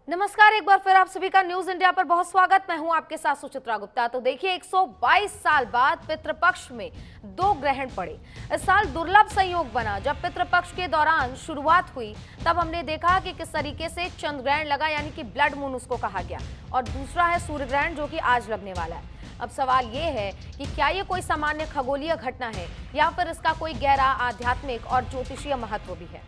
नमस्कार, एक बार फिर आप सभी का न्यूज इंडिया पर बहुत स्वागत। मैं हूं आपके साथ सुचित्रा गुप्ता। तो देखिए 122 साल बाद पितृपक्ष में 2 ग्रहण पड़े। इस साल दुर्लभ संयोग बना। जब पितृपक्ष के दौरान शुरुआत हुई तब हमने देखा कि किस तरीके से चंद्र ग्रहण लगा, यानी कि ब्लड मून उसको कहा गया, और दूसरा है सूर्य ग्रहण जो कि आज लगने वाला है। अब सवाल ये है कि क्या ये कोई सामान्य खगोलीय घटना है या फिर इसका कोई गहरा आध्यात्मिक और ज्योतिषीय महत्व भी है।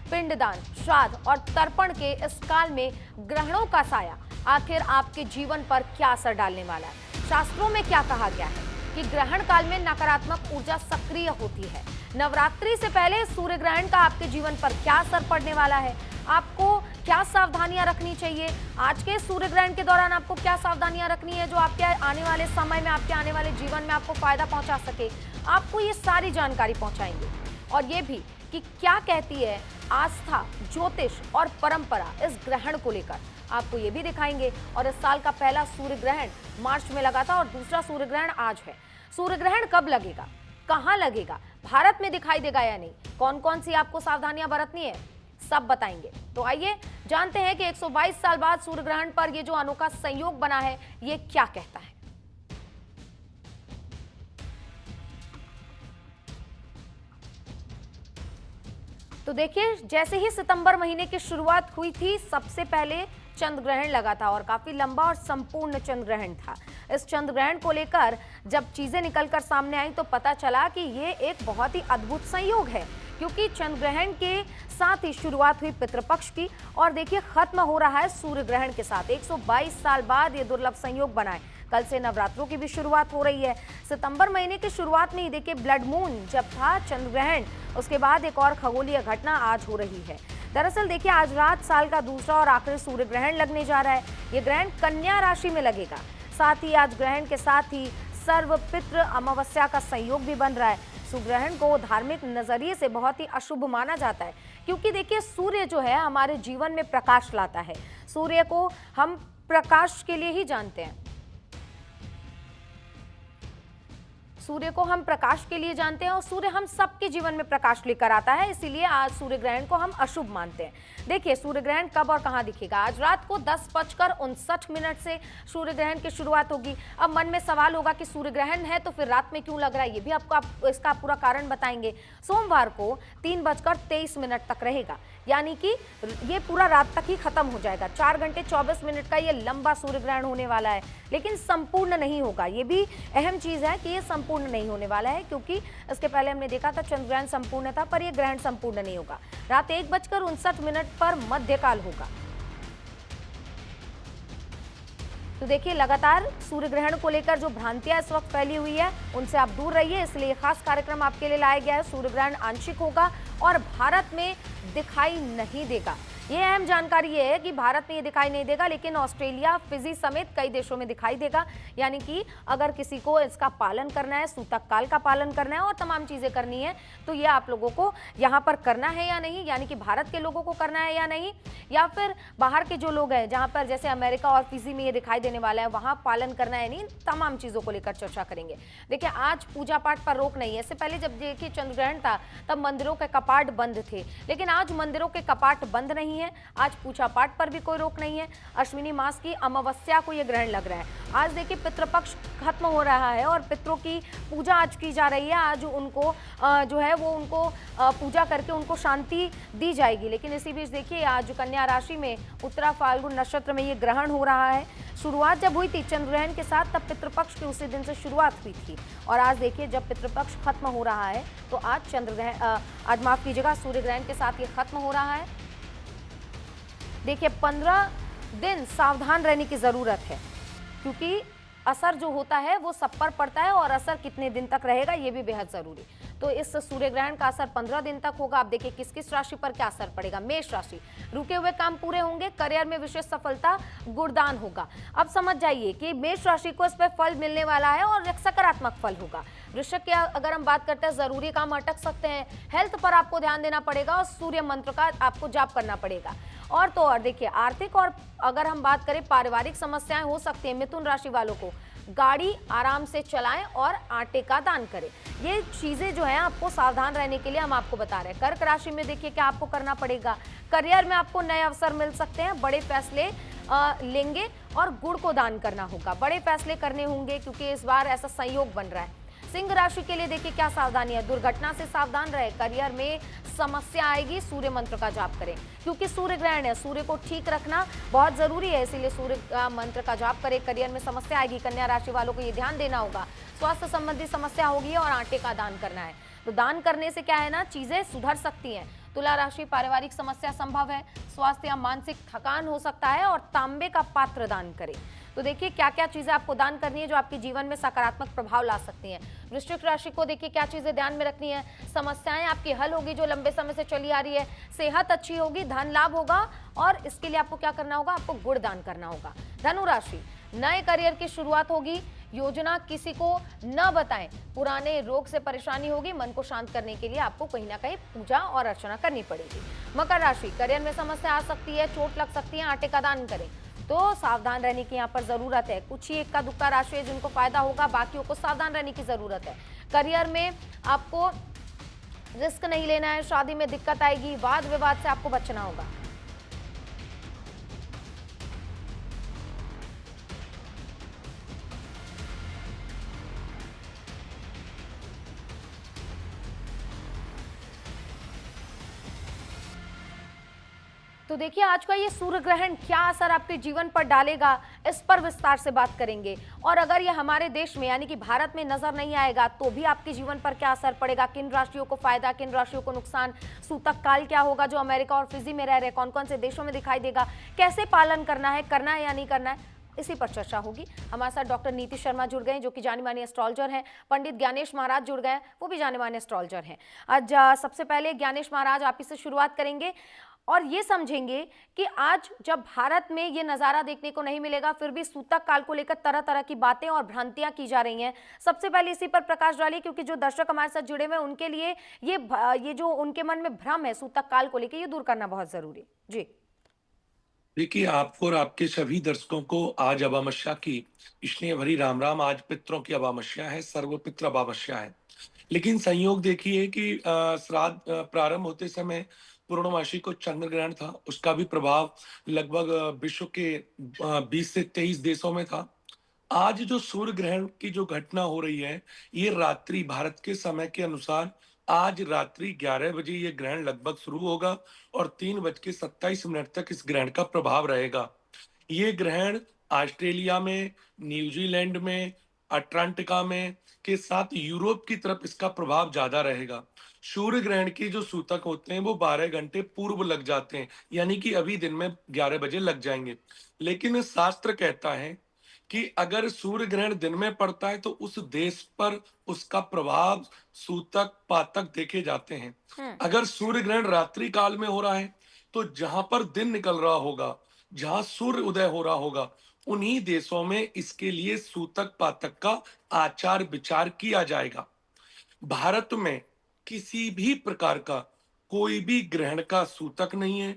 पिंडदान, श्राद्ध और तर्पण के इस काल में ग्रहणों का साया आखिर आपके जीवन पर क्या असर डालने वाला है। शास्त्रों में क्या कहा गया है कि ग्रहण काल में नकारात्मक ऊर्जा सक्रिय होती है। नवरात्रि से पहले सूर्य ग्रहण का आपके जीवन पर क्या असर पड़ने वाला है, आपको क्या सावधानियां रखनी चाहिए, आज के सूर्य ग्रहण के दौरान आपको क्या सावधानियां रखनी है जो आपके आने वाले समय में, आपके आने वाले जीवन में आपको फायदा पहुंचा सके। आपको ये सारी जानकारी पहुंचाएंगे और ये भी कि क्या कहती है आस्था, ज्योतिष और परंपरा इस ग्रहण को लेकर, आपको ये भी दिखाएंगे। और इस साल का पहला सूर्य ग्रहण मार्च में लगा था और दूसरा सूर्य ग्रहण आज है। सूर्य ग्रहण कब लगेगा, कहां लगेगा, भारत में दिखाई देगा या नहीं, कौन कौन सी आपको सावधानियां बरतनी है, सब बताएंगे। तो आइए जानते हैं कि 122 साल बाद सूर्य ग्रहण पर ये जो अनोखा संयोग बना है ये क्या कहता है। तो देखिए, जैसे ही सितंबर महीने की शुरुआत हुई थी सबसे पहले चंद्र ग्रहण लगा था और काफी लंबा और संपूर्ण चंद्र ग्रहण था। इस चंद्र ग्रहण को लेकर जब चीजें निकलकर सामने आई तो पता चला कि ये एक बहुत ही अद्भुत संयोग है, क्योंकि चंद्र ग्रहण के साथ ही शुरुआत हुई पितृपक्ष की और देखिए खत्म हो रहा है सूर्य ग्रहण के साथ। 122 साल बाद ये दुर्लभ संयोग बना है। कल से नवरात्रों की भी शुरुआत हो रही है। सितंबर महीने की शुरुआत में ही देखिए ब्लड मून जब था, चंद्र ग्रहण, उसके बाद एक और खगोलीय घटना आज हो रही है। दरअसल देखिए आज रात साल का दूसरा और आखिरी सूर्य ग्रहण लगने जा रहा है। ये ग्रहण कन्या राशि में लगेगा। साथ ही आज ग्रहण के साथ ही सर्व पितृ अमावस्या का संयोग भी बन रहा है। सूर्य ग्रहण को धार्मिक नजरिए से बहुत ही अशुभ माना जाता है, क्योंकि देखिए सूर्य जो है हमारे जीवन में प्रकाश लाता है। सूर्य को हम प्रकाश के लिए ही जानते हैं, सूर्य को हम प्रकाश के लिए जानते हैं और सूर्य हम सबके जीवन में प्रकाश लेकर आता है, इसीलिए आज सूर्य ग्रहण को हम अशुभ मानते हैं। देखिए सूर्य ग्रहण कब और कहां दिखेगा। आज रात को 10:59 से सूर्य ग्रहण की शुरुआत होगी। अब मन में सवाल होगा कि सूर्य ग्रहण है तो फिर रात में क्यों लग रहा है, ये भी आपको इसका पूरा कारण बताएंगे। सोमवार को 3:23 तक रहेगा, यानी कि ये पूरा रात तक ही खत्म हो जाएगा। 4 घंटे 24 मिनट का ये लंबा सूर्य ग्रहण होने वाला है, लेकिन संपूर्ण नहीं होगा। ये भी अहम चीज है कि ये संपूर्ण नहीं होने वाला है, क्योंकि इसके पहले हमने देखा था चंद्र ग्रहण संपूर्ण था, पर यह ग्रहण संपूर्ण नहीं होगा। रात 1:59 पर मध्यकाल होगा। तो देखिए लगातार सूर्य ग्रहण को लेकर जो भ्रांतियां इस वक्त फैली हुई है उनसे आप दूर रहिए, इसलिए खास कार्यक्रम आपके लिए लाया गया है। सूर्य ग्रहण आंशिक होगा और भारत में दिखाई नहीं देगा। ये अहम जानकारी ये है कि भारत में ये दिखाई नहीं देगा, लेकिन ऑस्ट्रेलिया, फिजी समेत कई देशों में दिखाई देगा। यानी कि अगर किसी को इसका पालन करना है, सूतक काल का पालन करना है और तमाम चीजें करनी है, तो ये आप लोगों को यहाँ पर करना है या नहीं, यानी कि भारत के लोगों को करना है या नहीं, या फिर बाहर के जो लोग हैं जहाँ पर जैसे अमेरिका और फिजी में ये दिखाई देने वाला है वहाँ पालन करना है नहीं, तमाम चीजों को लेकर चर्चा करेंगे। देखिए आज पूजा पाठ पर रोक नहीं है। इससे पहले जब देखिए चंद्र ग्रहण था तब मंदिरों के कपाट बंद थे, लेकिन आज मंदिरों के कपाट बंद नहीं है। आज पूजा पाठ पर भी कोई रोक नहीं है। अश्विनी मास की अमावस्या को यह ग्रहण लग रहा है। आज देखिए पितृपक्ष खत्म हो रहा है और पितरों की पूजा आज की जा रही है। आज उनको जो है वो उनको पूजा करके उनको शांति दी जाएगी। लेकिन इसी बीच देखिए आज कन्या राशि में उत्तरा फाल्गुन नक्षत्र में ये ग्रहण हो रहा है। शुरुआत जब हुई थी चंद्र ग्रहण के साथ तब पितृपक्ष के उसी दिन से शुरुआत हुई थी और आज देखिए जब पितृपक्ष खत्म हो रहा है तो आज चंद्र ग्रहण, आज माफ कीजिएगा, सूर्य ग्रहण के साथ ये खत्म हो रहा है। देखिए 15 दिन सावधान रहने की जरूरत है, क्योंकि असर जो होता है वो सब पर पड़ता है और असर कितने दिन तक रहेगा ये भी बेहद जरूरी। तो इस सूर्य ग्रहण का असर 15 दिन तक होगा। आप देखिए किस किस राशि पर क्या असर पड़ेगा। मेष राशि, रुके हुए काम पूरे होंगे, करियर में विशेष सफलता, गुणदान होगा। अब समझ जाइए कि मेष राशि को इस पर फल मिलने वाला है और एक सकारात्मक फल होगा। वृश्चिक की अगर हम बात करते हैं, जरूरी काम अटक सकते हैं, हेल्थ पर आपको ध्यान देना पड़ेगा और सूर्य मंत्र का आपको जाप करना पड़ेगा। और तो और देखिए आर्थिक और अगर हम बात करें पारिवारिक समस्याएं हो सकती है मिथुन राशि वालों को, गाड़ी आराम से चलाएं और आटे का दान करें। ये चीजें जो है आपको सावधान रहने के लिए हम आपको बता रहे हैं। कर्क राशि में देखिए क्या आपको करना पड़ेगा। करियर में आपको नए अवसर मिल सकते हैं, बड़े फैसले लेंगे और गुड़ को दान करना होगा। बड़े फैसले करने होंगे क्योंकि इस बार ऐसा संयोग बन रहा है। सिंह राशि के लिए देखिए क्या सावधानी है। दुर्घटना से सावधान रहे। करियर में समस्या आएगी, सूर्य मंत्र का जाप करें क्योंकि सूर्य ग्रहण है। सूर्य को ठीक रखना बहुत जरूरी है, इसीलिए सूर्य मंत्र का जाप करें। करियर में समस्या आएगी। कन्या राशि वालों को ये ध्यान देना होगा, स्वास्थ्य संबंधी समस्या होगी और आटे का दान करना है। तो दान करने से क्या है ना, चीजें सुधर सकती हैं। तुला राशि, पारिवारिक समस्या संभव है, स्वास्थ्य या मानसिक थकान हो सकता है और तांबे का पात्र दान करें। तो देखिए क्या क्या चीजें आपको दान करनी है जो आपके जीवन में सकारात्मक प्रभाव ला सकती हैं। वृश्चिक राशि को देखिए क्या चीजें ध्यान में रखनी है। समस्याएं आपकी हल होगी जो लंबे समय से चली आ रही है, सेहत अच्छी होगी, धन लाभ होगा और इसके लिए आपको क्या करना होगा, आपको गुड़ दान करना होगा। धनु राशि, नए करियर की शुरुआत होगी, योजना किसी को न बताएं। पुराने रोग से परेशानी होगी, मन को शांत करने के लिए आपको कहीं ना कहीं पूजा और अर्चना करनी पड़ेगी। मकर राशि, करियर में समस्या आ सकती है, चोट लग सकती है, आटे का दान करें। तो सावधान रहने की यहाँ पर जरूरत है। कुछ ही इक्का दुक्का राशि है जिनको फायदा होगा, बाकियों को सावधान रहने की जरूरत है। करियर में आपको रिस्क नहीं लेना है, शादी में दिक्कत आएगी, वाद विवाद से आपको बचना होगा। तो देखिए आज का ये सूर्य ग्रहण क्या असर आपके जीवन पर डालेगा, इस पर विस्तार से बात करेंगे। और अगर ये हमारे देश में यानी कि भारत में नजर नहीं आएगा तो भी आपके जीवन पर क्या असर पड़ेगा, किन राशियों को फायदा, किन राशियों को नुकसान, सूतक काल क्या होगा जो अमेरिका और फिजी में रह रहे, कौन कौन से देशों में दिखाई देगा, कैसे पालन करना है या नहीं करना है, इसी पर चर्चा होगी। हमारे साथ डॉक्टर नीति शर्मा जुड़ गए जो कि जाने माने एस्ट्रोलॉजर हैं। पंडित ज्ञानेश महाराज जुड़ गए, वो भी जाने माने एस्ट्रोलॉजर हैं। आज सबसे पहले ज्ञानेश महाराज आप ही से शुरुआत करेंगे और ये समझेंगे कि आज जब भारत में ये नज़ारा देखने को नहीं मिलेगा फिर भी सूतक काल को लेकर तरह तरह की बातें और भ्रांतियां की जा रही हैं। सबसे पहले इसी पर प्रकाश डालिए क्योंकि जो दर्शक हमारे साथ जुड़े हुए हैं उनके लिए ये जो उनके मन में भ्रम है सूतक काल को लेकर, ये दूर करना बहुत जरूरी है। जी देखिए, आपको और आपके सभी दर्शकों को आज अमावस्या की स्नेह भरी राम राम। आज पितरों की अमावस्या है, सर्वपित्र अमावस्या है। लेकिन संयोग देखिए कि श्राद्ध प्रारंभ होते समय पूर्णमासी को चंद्र ग्रहण था, उसका भी प्रभाव लगभग विश्व के 20 से 23 देशों में था। आज जो सूर्य ग्रहण की जो घटना हो रही है, ये रात्रि भारत के समय के अनुसार आज रात्रि 11 बजे ये ग्रहण लगभग शुरू होगा और 3:27 तक इस ग्रहण का प्रभाव रहेगा। ये ग्रहण ऑस्ट्रेलिया में, न्यूजीलैंड में, अटलांटिका में के साथ यूरोप की तरफ इसका प्रभाव ज्यादा रहेगा। सूर्य ग्रहण के जो सूतक होते हैं वो 12 घंटे पूर्व लग जाते हैं, यानी कि अभी दिन में 11 बजे लग जाएंगे। लेकिन शास्त्र कहता है कि अगर सूर्य ग्रहण दिन में पड़ता है तो उस देश पर उसका प्रभाव सूतक पातक देखे जाते हैं। अगर सूर्य ग्रहण रात्रि काल में हो रहा है तो जहां पर दिन निकल रहा होगा, जहां सूर्य उदय हो रहा होगा, उन्हीं देशों में इसके लिए सूतक पातक का आचार विचार किया जाएगा। भारत में किसी भी प्रकार का कोई भी ग्रहण का सूतक नहीं है,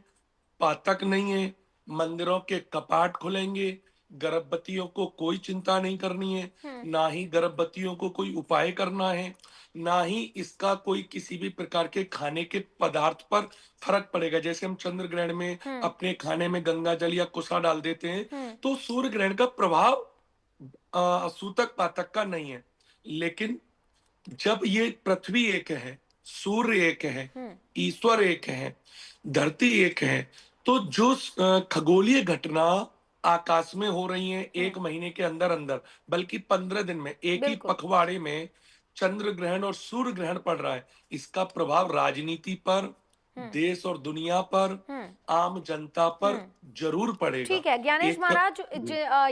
पातक नहीं है। मंदिरों के कपाट खुलेंगे, गर्भवतियों को कोई चिंता नहीं करनी है, ना ही गर्भवतियों को कोई उपाय करना है, ना ही इसका कोई किसी भी प्रकार के खाने के पदार्थ पर फर्क पड़ेगा। जैसे हम चंद्र ग्रहण में अपने खाने में गंगा जल या कुसा डाल देते हैं, तो सूर्य ग्रहण का प्रभाव सूतक पातक का नहीं है। लेकिन जब ये पृथ्वी एक है, सूर्य एक है, ईश्वर एक है, धरती एक है, तो जो खगोलीय घटना आकाश में हो रही है एक महीने के अंदर अंदर, बल्कि 15 दिन में एक ही बिल्कुल। पखवाड़े में चंद्र ग्रहण और सूर्य ग्रहण पड़ रहा है, इसका प्रभाव राजनीति पर, देश और दुनिया पर, आम जनता पर जरूर पड़ेगा। ठीक है ज्ञानेश एक महाराज,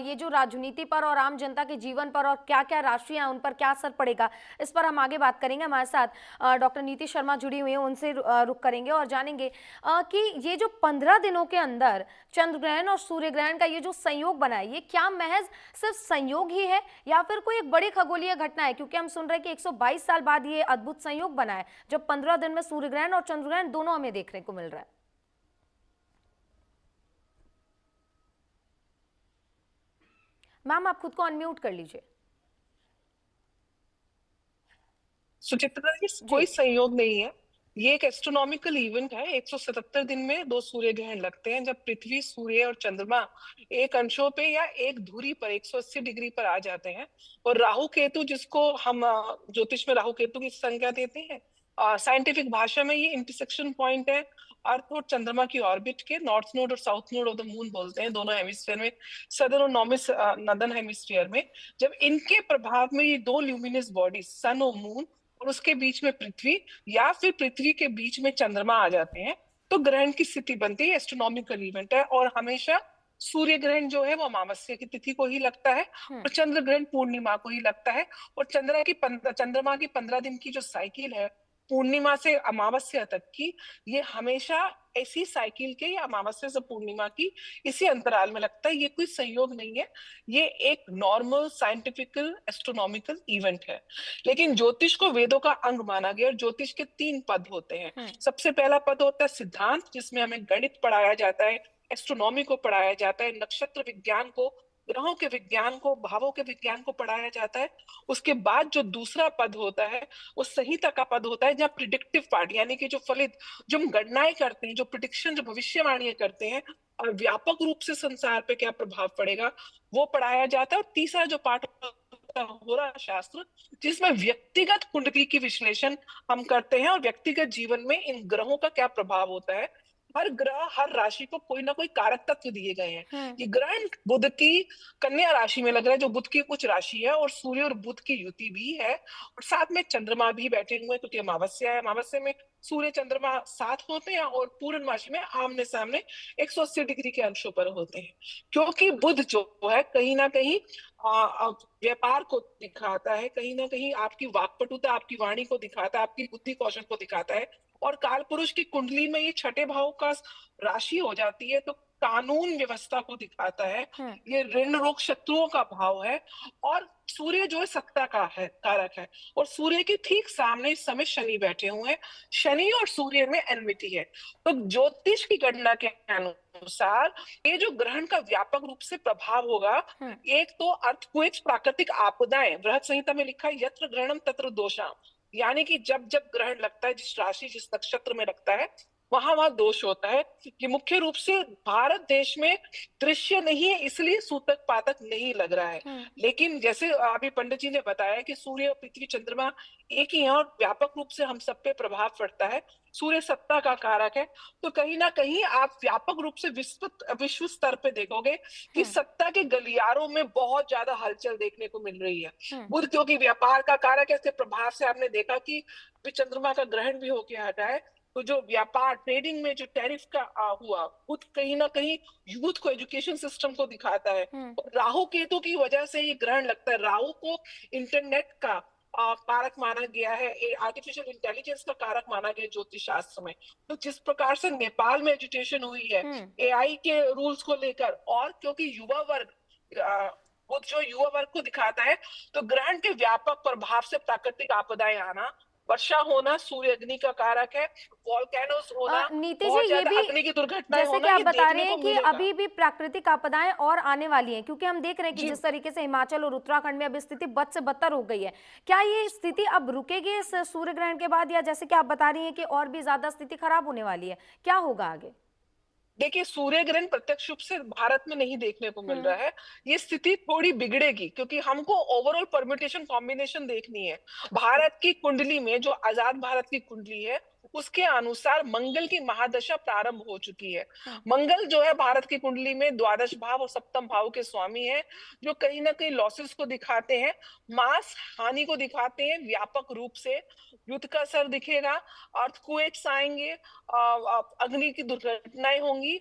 ये जो राजनीति पर और आम जनता के जीवन पर और क्या क्या राशियां उन पर क्या असर पड़ेगा, इस पर हम आगे बात करेंगे। हमारे साथ डॉक्टर नीति शर्मा जुड़ी हुई हैं, उनसे रुक करेंगे और जानेंगे कि ये जो 15 दिनों के अंदर चंद्र ग्रहण और सूर्य ग्रहण का ये जो संयोग बना है, ये क्या महज सिर्फ संयोग ही है या फिर कोई एक बड़ी खगोलीय घटना है? क्योंकि हम सुन रहे हैं कि 122 साल बाद ये अद्भुत संयोग बना है जब 15 दिन में सूर्य ग्रहण और चंद्र ग्रहण दोनों हमें देखने को मिल रहा है। मैम आप खुद को अनम्यूट कर लीजिए। सुचित्रा जी, जी। कोई संयोग नहीं है। ये एक एस्ट्रोनॉमिकल इवेंट है। 177 दिन में 2 सूर्य ग्रहण लगते हैं, जब पृथ्वी, सूर्य और चंद्रमा एक अंशों पे या एक धुरी पर 180 डिग्री पर आ जाते हैं। और राहु केतु, जिसको हम ज्योतिष में राहु केतु की संज्ञा देते हैं, साइंटिफिक भाषा में ये इंटरसेक्शन पॉइंट है अर्थ और चंद्रमा की ऑर्बिट के। नॉर्थ नोड और south node of the moon बोलते हैं दोनों हेमिस्फीयर में, सदर्न और नॉर्दर्न हेमिस्फीयर में। जब इनके प्रभाव में ये दो ल्यूमिनस बॉडी, सन और मून, और उसके बीच में पृथ्वी, या फिर पृथ्वी के बीच में चंद्रमा आ जाते हैं, तो ग्रहण की स्थिति बनती है। एस्ट्रोनॉमिकल इवेंट है और हमेशा सूर्य ग्रहण जो है वो अमावस्या की तिथि को ही लगता है और चंद्र ग्रहण पूर्णिमा को ही लगता है। और चंद्रमा की 15 दिन की जो साइकिल है, पूर्णिमा से अमावस्या तक की, ये हमेशा ऐसी साइकिल के या अमावस्या से पूर्णिमा की इसी अंतराल में लगता है। ये कोई संयोग नहीं है, ये एक नॉर्मल साइंटिफिकल एस्ट्रोनॉमिकल इवेंट है। लेकिन ज्योतिष को वेदों का अंग माना गया और ज्योतिष के 3 पद होते हैं। सबसे पहला पद होता है सिद्धांत, जिसमें हमें गणित पढ़ाया जाता है, एस्ट्रोनॉमी को पढ़ाया जाता है, नक्षत्र विज्ञान को, ग्रहों के विज्ञान को, भावों के विज्ञान को पढ़ाया जाता है। उसके बाद जो दूसरा पद होता है वो संहिता का पद होता है, जहाँ प्रिडिक्टिव पार्ट, यानी कि जो फलित, जो हम गणनाएं करते हैं, जो प्रिडिक्शन, जो भविष्यवाणियां करते हैं और व्यापक रूप से संसार पे क्या प्रभाव पड़ेगा, वो पढ़ाया जाता है। और तीसरा जो पार्ट होता है होरा शास्त्र, जिसमें व्यक्तिगत कुंडली की विश्लेषण हम करते हैं और व्यक्तिगत जीवन में इन ग्रहों का क्या प्रभाव होता है। हर ग्रह, हर राशि को कोई ना कोई कारक तत्व दिए गए हैं। ये ग्रहण बुध की कन्या राशि में लग रहा है, जो बुध की उच्च राशि है, और सूर्य और बुध की युति भी है, और साथ में चंद्रमा भी बैठे हुए हैं, क्योंकि अमावस्या है। अमावस्या में सूर्य चंद्रमा साथ होते हैं और पूर्णमासी में आमने सामने 180 डिग्री के अंशों पर होते हैं। क्योंकि बुध जो है कहीं ना कहीं व्यापार को दिखाता है, कहीं ना कहीं आपकी वाक्पटुता, आपकी वाणी को दिखाता है, आपकी बुद्धि कौशल को दिखाता है। और काल पुरुष की कुंडली में ये छठे भाव का राशि हो जाती है, तो कानून व्यवस्था को दिखाता है। ये ऋण रोग शत्रुओं का भाव है। और सूर्य जो है सत्ता का है, कारक है, और सूर्य के ठीक सामने इस समय शनि बैठे हुए हैं। शनि और सूर्य में एनमिटी है। तो ज्योतिष की गणना के अनुसार ये जो ग्रहण का व्यापक रूप से प्रभाव होगा, एक तो अर्थक्वेक्स, प्राकृतिक आपदाएं, बृहद संहिता में लिखा है यत्र ग्रहणम तत्र दोषाम, यानी कि जब जब ग्रहण लगता है, जिस राशि, जिस नक्षत्र में लगता है, वहां वहां दोष होता है। ये मुख्य रूप से भारत देश में दृश्य नहीं है, इसलिए सूतक पातक नहीं लग रहा है। लेकिन जैसे अभी पंडित जी ने बताया कि सूर्य और पृथ्वी चंद्रमा एक ही है और व्यापक रूप से हम सब पे प्रभाव पड़ता है। सूर्य सत्ता का कारक है, तो कहीं ना कहीं आप व्यापक रूप से विश्व स्तर पे देखोगे कि सत्ता के गलियारों में बहुत ज्यादा हलचल देखने को मिल रही है। बुध क्योंकि व्यापार का कारक है, इसके प्रभाव से आपने देखा कि चंद्रमा का ग्रहण भी होके हटा है, तो जो व्यापार, ट्रेडिंग में जो टैरिफ का हुआ, बुध कहीं ना कहीं यूथ को, एजुकेशन सिस्टम को दिखाता है। और राहु केतु की वजह से ये ग्रहण लगता है। राहु को इंटरनेट का कारक माना गया है, आर्टिफिशियल इंटेलिजेंस का कारक माना गया ज्योतिष शास्त्र में। तो जिस प्रकार से नेपाल में एजुटेशन हुई है एआई के रूल्स को लेकर, और क्योंकि युवा वर्ग, बुध जो युवा वर्ग को दिखाता है, तो ग्रहण के व्यापक प्रभाव से प्राकृतिक आपदाएं आना, वर्षा होना, सूर्य अग्नि का कारक है, वॉल्केनोस होना, नीति बहुत जी ये ज्यादा भी अग्नि की दुर्घटनाएं जैसे कि होना, आप ये बता देखने रहे हैं को कि मिलेगा। अभी भी प्राकृतिक आपदाएं और आने वाली हैं, क्योंकि हम देख रहे हैं कि जी। जिस तरीके से हिमाचल और उत्तराखंड में अब स्थिति बद से बदतर हो गई है, क्या ये स्थिति अब रुकेगी इस सूर्य ग्रहण के बाद, या जैसे कि आप बता रही हैं कि और भी ज्यादा स्थिति खराब होने वाली है, क्या होगा आगे? देखिए, सूर्य ग्रहण प्रत्यक्ष रूप से भारत में नहीं देखने को मिल रहा है। ये स्थिति थोड़ी बिगड़ेगी, क्योंकि हमको ओवरऑल परम्यूटेशन कॉम्बिनेशन देखनी है। भारत की कुंडली में, जो आजाद भारत की कुंडली है, उसके अनुसार मंगल की महादशा प्रारंभ हो चुकी है। मंगल जो है भारत की कुंडली में द्वादश भाव और सप्तम भाव के स्वामी है, जो कहीं ना कहीं लॉसेस को दिखाते हैं, मास हानि को दिखाते हैं व्यापक रूप से। युद्ध का असर दिखेगा, अर्थक्वेक्स आएंगे, अग्नि की दुर्घटनाएं होंगी,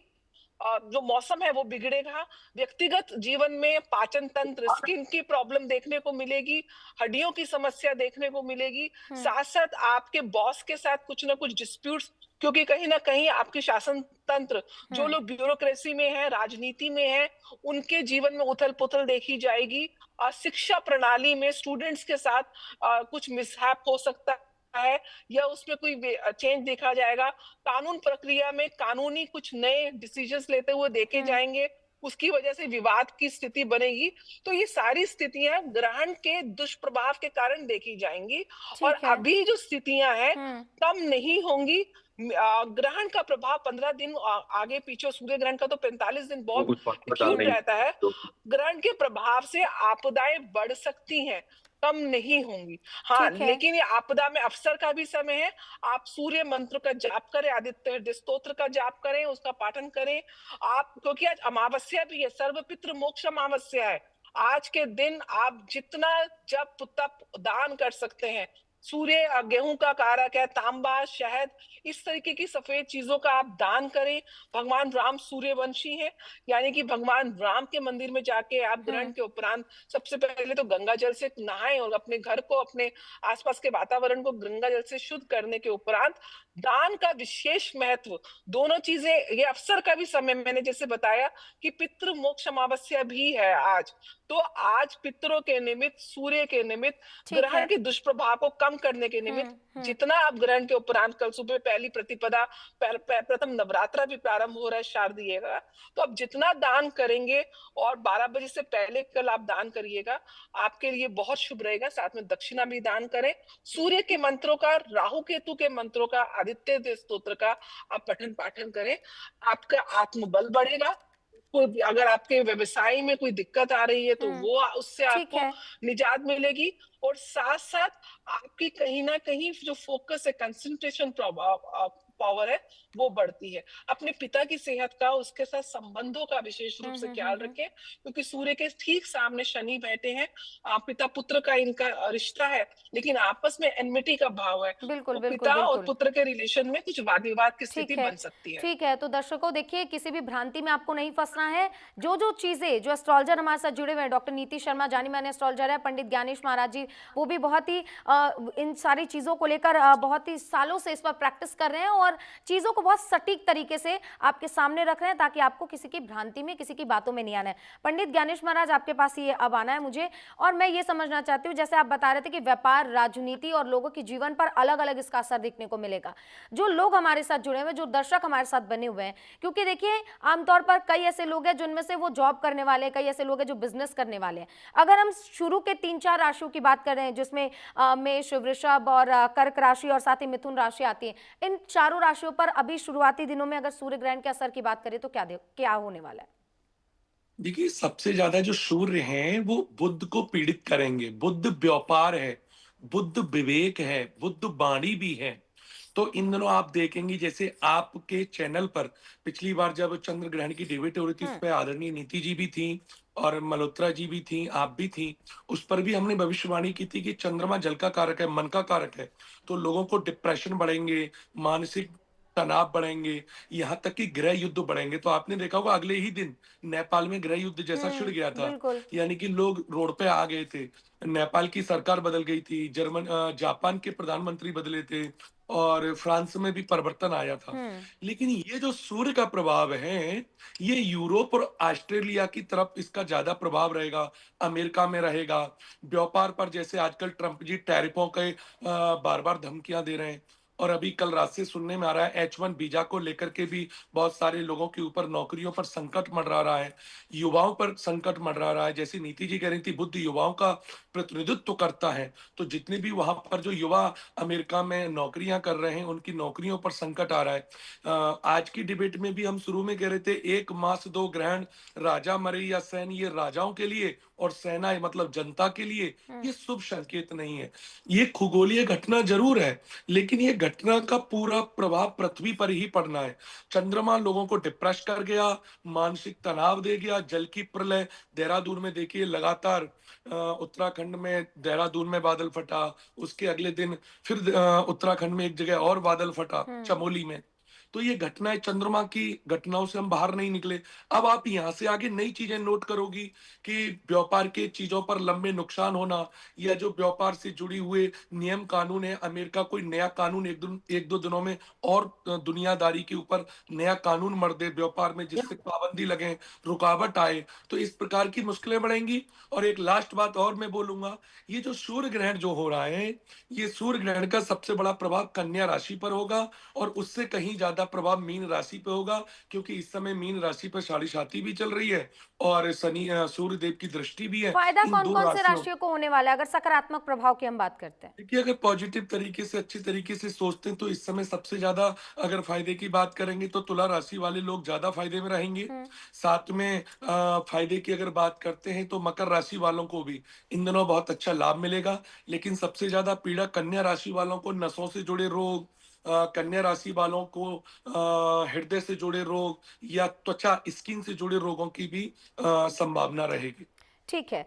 जो मौसम है वो बिगड़ेगा। व्यक्तिगत जीवन में पाचन तंत्र, स्किन की प्रॉब्लम देखने को मिलेगी, हड्डियों की समस्या देखने को मिलेगी। साथ साथ आपके बॉस के साथ कुछ ना कुछ डिस्प्यूट्स, क्योंकि कहीं ना कहीं आपके शासन तंत्र, जो लोग ब्यूरोक्रेसी में है, राजनीति में है, उनके जीवन में उथल पुथल देखी जाएगी। शिक्षा प्रणाली में स्टूडेंट्स के साथ कुछ मिसहैप हो सकता है, या उसमें कोई चेंज देखा जाएगा। कानून प्रक्रिया में कानूनी कुछ नए डिसीजंस लेते हुए देखे जाएंगे। उसकी वजह से विवाद की स्थिति बनेगी। तो ये सारी स्थितियां ग्रहण के दुष्प्रभाव के कारण देखी जाएंगी, और ठीक है। अभी जो स्थितियां हैं हुँ, कम नहीं होंगी। ग्रहण का प्रभाव 15 दिन आगे पीछे, सूर्य ग्रहण का तो 45 दिन वो बहुत कुछ पासवर्ड डाल एक्यूट रही रहता है। तो ग्रहण के प्रभाव से आपदाएं बढ़ सकती हैं, कम नहीं होंगी। हाँ, ठीक है। लेकिन ये आपदा में अवसर का भी समय है। आप सूर्य मंत्र का जाप करें, आदित्य हृदय स्तोत्र का जाप करें, उसका पाठन करें। आप, क्योंकि आज अमावस्या भी है, सर्व पितृ मोक्ष अमावस्या है। आज के दिन आप जितना जप तप दान कर सकते हैं। सूर्य गेहूं का कारक है, तांबा, शहद, इस तरीके की सफेद चीजों का आप दान करें। भगवान राम सूर्यवंशी हैं, यानी कि भगवान राम के मंदिर में जाके आप ग्रहण हुँ, के उपरांत सबसे पहले तो गंगा जल से नहाएं, और अपने घर को, अपने आसपास के वातावरण को गंगा जल से शुद्ध करने के उपरांत दान का विशेष महत्व। दोनों चीजें, ये अवसर का भी समय, मैंने जैसे बताया कि पितृ मोक्ष अमावस्या भी है आज, तो आज पितरों के निमित्त, सूर्य के निमित्त, ठीक ग्रहण है। के दुष्प्रभाव को कम करने के हुँ, निमित्त हुँ, जितना आप ग्रहण के उपरांत, कल सुबह पहली प्रतिपदा, प्रथम नवरात्रा भी प्रारंभ हो रहा है शारदीय का, तो आप जितना दान करेंगे, और 12 बजे से पहले कल आप दान करिएगा, आपके लिए बहुत शुभ रहेगा। साथ में दक्षिणा भी दान करें। सूर्य के मंत्रों का, राहु केतु के मंत्रों का, आदित्य स्तोत्र का आप पठन पाठन करें। आपका आत्मबल बढ़ेगा। अगर आपके व्यवसाय में कोई दिक्कत आ रही है तो हुँ, वो उससे ठीक आपको है। निजात मिलेगी। और साथ साथ आपकी कहीं ना कहीं जो फोकस है, कंसंट्रेशन पावर है, वो बढ़ती है। अपने पिता की सेहत का, उसके साथ संबंधों का विशेष रूप से ख्याल हुँ। रखें, क्योंकि सूर्य के ठीक सामने शनि बैठे हैं। पिता पुत्र का इनका रिश्ता है, लेकिन आपस में एनमिटी का भाव है, बिल्कुल, तो बिल्कुल, पिता और बिल्कुल। पुत्र के रिलेशन में कुछ वाद विवाद की स्थिति ठीक है, बन सकती है। ठीक है। तो दर्शकों देखिए, किसी भी भ्रांति में आपको नहीं फँसना है। जो-जो चीज़ें, जो एस्ट्रोलॉजर हमारे साथ जुड़े हुए हैं, डॉक्टर नीति शर्मा जानी-माने एस्ट्रोलॉजर है, पंडित ज्ञानेश महाराज जी, वो भी बहुत ही इन सारी चीज़ों को लेकर बहुत ही सालों से इस पर प्रैक्टिस कर रहे हैं और चीज़ों को बहुत सटीक तरीके से आपके सामने रख रहे हैं, ताकि आपको किसी की भ्रांति में, किसी की बातों में नहीं आना है। पंडित ज्ञानेश महाराज, आपके पास ये अब आना है मुझे, और मैं ये समझना चाहती हूँ, जैसे आप बता रहे थे कि व्यापार, राजनीति और लोगों के जीवन पर अलग-अलग इसका असर देखने को मिलेगा। जो लोग हमारे साथ जुड़े हुए हैं, जो दर्शक हमारे साथ बने हुए हैं, क्योंकि देखिए आमतौर पर कई ऐसे लोग हैं जिनमें से वो जॉब करने वाले हैं, कई ऐसे लोग हैं जो बिजनेस करने वाले हैं। अगर हम शुरू के 3-4 राशियों की बात कर रहे हैं, जिसमें मेष, वृषभ और कर्क राशि और साथ ही मिथुन राशि आती है, इन चारों राशियों पर अभी शुरुआती दिनों में अगर सूर्य ग्रहण के असर की बात करें तो क्या होने वाला है? देखिए, सबसे ज्यादा जो सूर्य हैं वो बुध को पीड़ित करेंगे। बुध व्यापार है, बुध विवेक है, बुध वाणी भी है। तो इन दिनों आप देखेंगे, जैसे आपके चैनल पर पिछली बार जब चंद्र ग्रहण की डिबेट हो रही थी, उस हम्म। पे आदरणीय नीति जी भी थी और मल्होत्रा जी भी थी, आप भी थी। उस पर भी हमने भविष्यवाणी की थी कि चंद्रमा जल का कारक है, मन का कारक है, तो लोगों को डिप्रेशन बढ़ेंगे, मानसिक तनाव बढ़ेंगे, यहाँ तक कि गृह युद्ध बढ़ेंगे। तो आपने देखा होगा अगले ही दिन नेपाल में गृह युद्ध जैसा छिड़ गया था, बिल्कुल। यानी कि लोग रोड पे आ गए थे। नेपाल की सरकार बदल गई थी, जापान के प्रधानमंत्री बदले थे और फ्रांस में भी परिवर्तन आया था। हम्म। लेकिन ये जो सूर्य का प्रभाव है, ये यूरोप और ऑस्ट्रेलिया की तरफ इसका ज्यादा प्रभाव रहेगा, अमेरिका में रहेगा। व्यापार पर जैसे आजकल ट्रंप जी टैरिफों के बार बार धमकियां दे रहे हैं, और अभी कल रात से सुनने में आ रहा है H1 वीजा को लेकर के भी बहुत सारे लोगों के ऊपर नौकरियों पर संकट मंडरा रहा है, युवाओं पर संकट मंडरा रहा है। जैसी नीति जी कह रही थी, बुद्ध युवाओं का प्रतिनिधित्व करता है, तो जितने भी वहां पर जो युवा अमेरिका में नौकरियां कर रहे हैं, उनकी नौकरियों पर संकट आ रहा है। आज की डिबेट में भी हम शुरू में कह रहे थे, 1 मास 2 ग्रहण, राजा मरे या सैन, ये राजाओं के लिए और सेना मतलब जनता के लिए ये शुभ संकेत नहीं है। ये खगोलीय घटना जरूर है, लेकिन ये घटना का पूरा प्रभाव पृथ्वी पर ही पड़ना है। चंद्रमा लोगों को डिप्रेस कर गया, मानसिक तनाव दे गया, जल की प्रलय। देहरादून में देखिए लगातार, उत्तराखंड में देहरादून में बादल फटा, उसके अगले दिन फिर उत्तराखंड में एक जगह और बादल फटा, चमोली में। तो ये घटनाएं, चंद्रमा की घटनाओं से हम बाहर नहीं निकले। अब आप यहाँ से आगे नई चीजें नोट करोगी कि व्यापार के चीजों पर लंबे नुकसान होना, या जो व्यापार से जुड़ी हुए नियम कानून है, अमेरिका कोई नया कानून एक दो दिनों में और दुनियादारी के ऊपर नया कानून मर दे व्यापार में, जिससे पाबंदी लगे, रुकावट आए, तो इस प्रकार की मुश्किलें बढ़ेंगी। और एक लास्ट बात और मैं बोलूंगा, ये जो सूर्य ग्रहण जो हो रहा है, ये सूर्य ग्रहण का सबसे बड़ा प्रभाव कन्या राशि पर होगा, और उससे कहीं ज्यादा ज्यादा प्रभाव मीन राशि पे होगा, क्योंकि इस समय मीन राशि पर साढ़े साती भी चल रही है और सूर्य देव की दृष्टि भी है। फायदा इन कौन दो कौन से राशियों, राशियों को होने वाला है अगर सकारात्मक प्रभाव की हम बात करते हैं? देखिए, अगर पॉजिटिव तरीके से, अच्छे तरीके से सोचते हैं तो इस समय सबसे ज़्यादा अगर फ़ायदे की बात करेंगे तो तुला राशि वाले लोग ज़्यादा फ़ायदे में रहेंगे। हम्म। साथ में फ़ायदे की अगर बात करते हैं तो मकर राशि वालों को भी इन दिनों बहुत अच्छा लाभ मिलेगा। लेकिन सबसे ज़्यादा पीड़ा कन्या राशि वालों को, नसों से जुड़े रोग, कन्या राशि वालों को हृदय से जुड़े रोग या त्वचा, स्किन से जुड़े रोगों की भी संभावना रहेगी। ठीक है।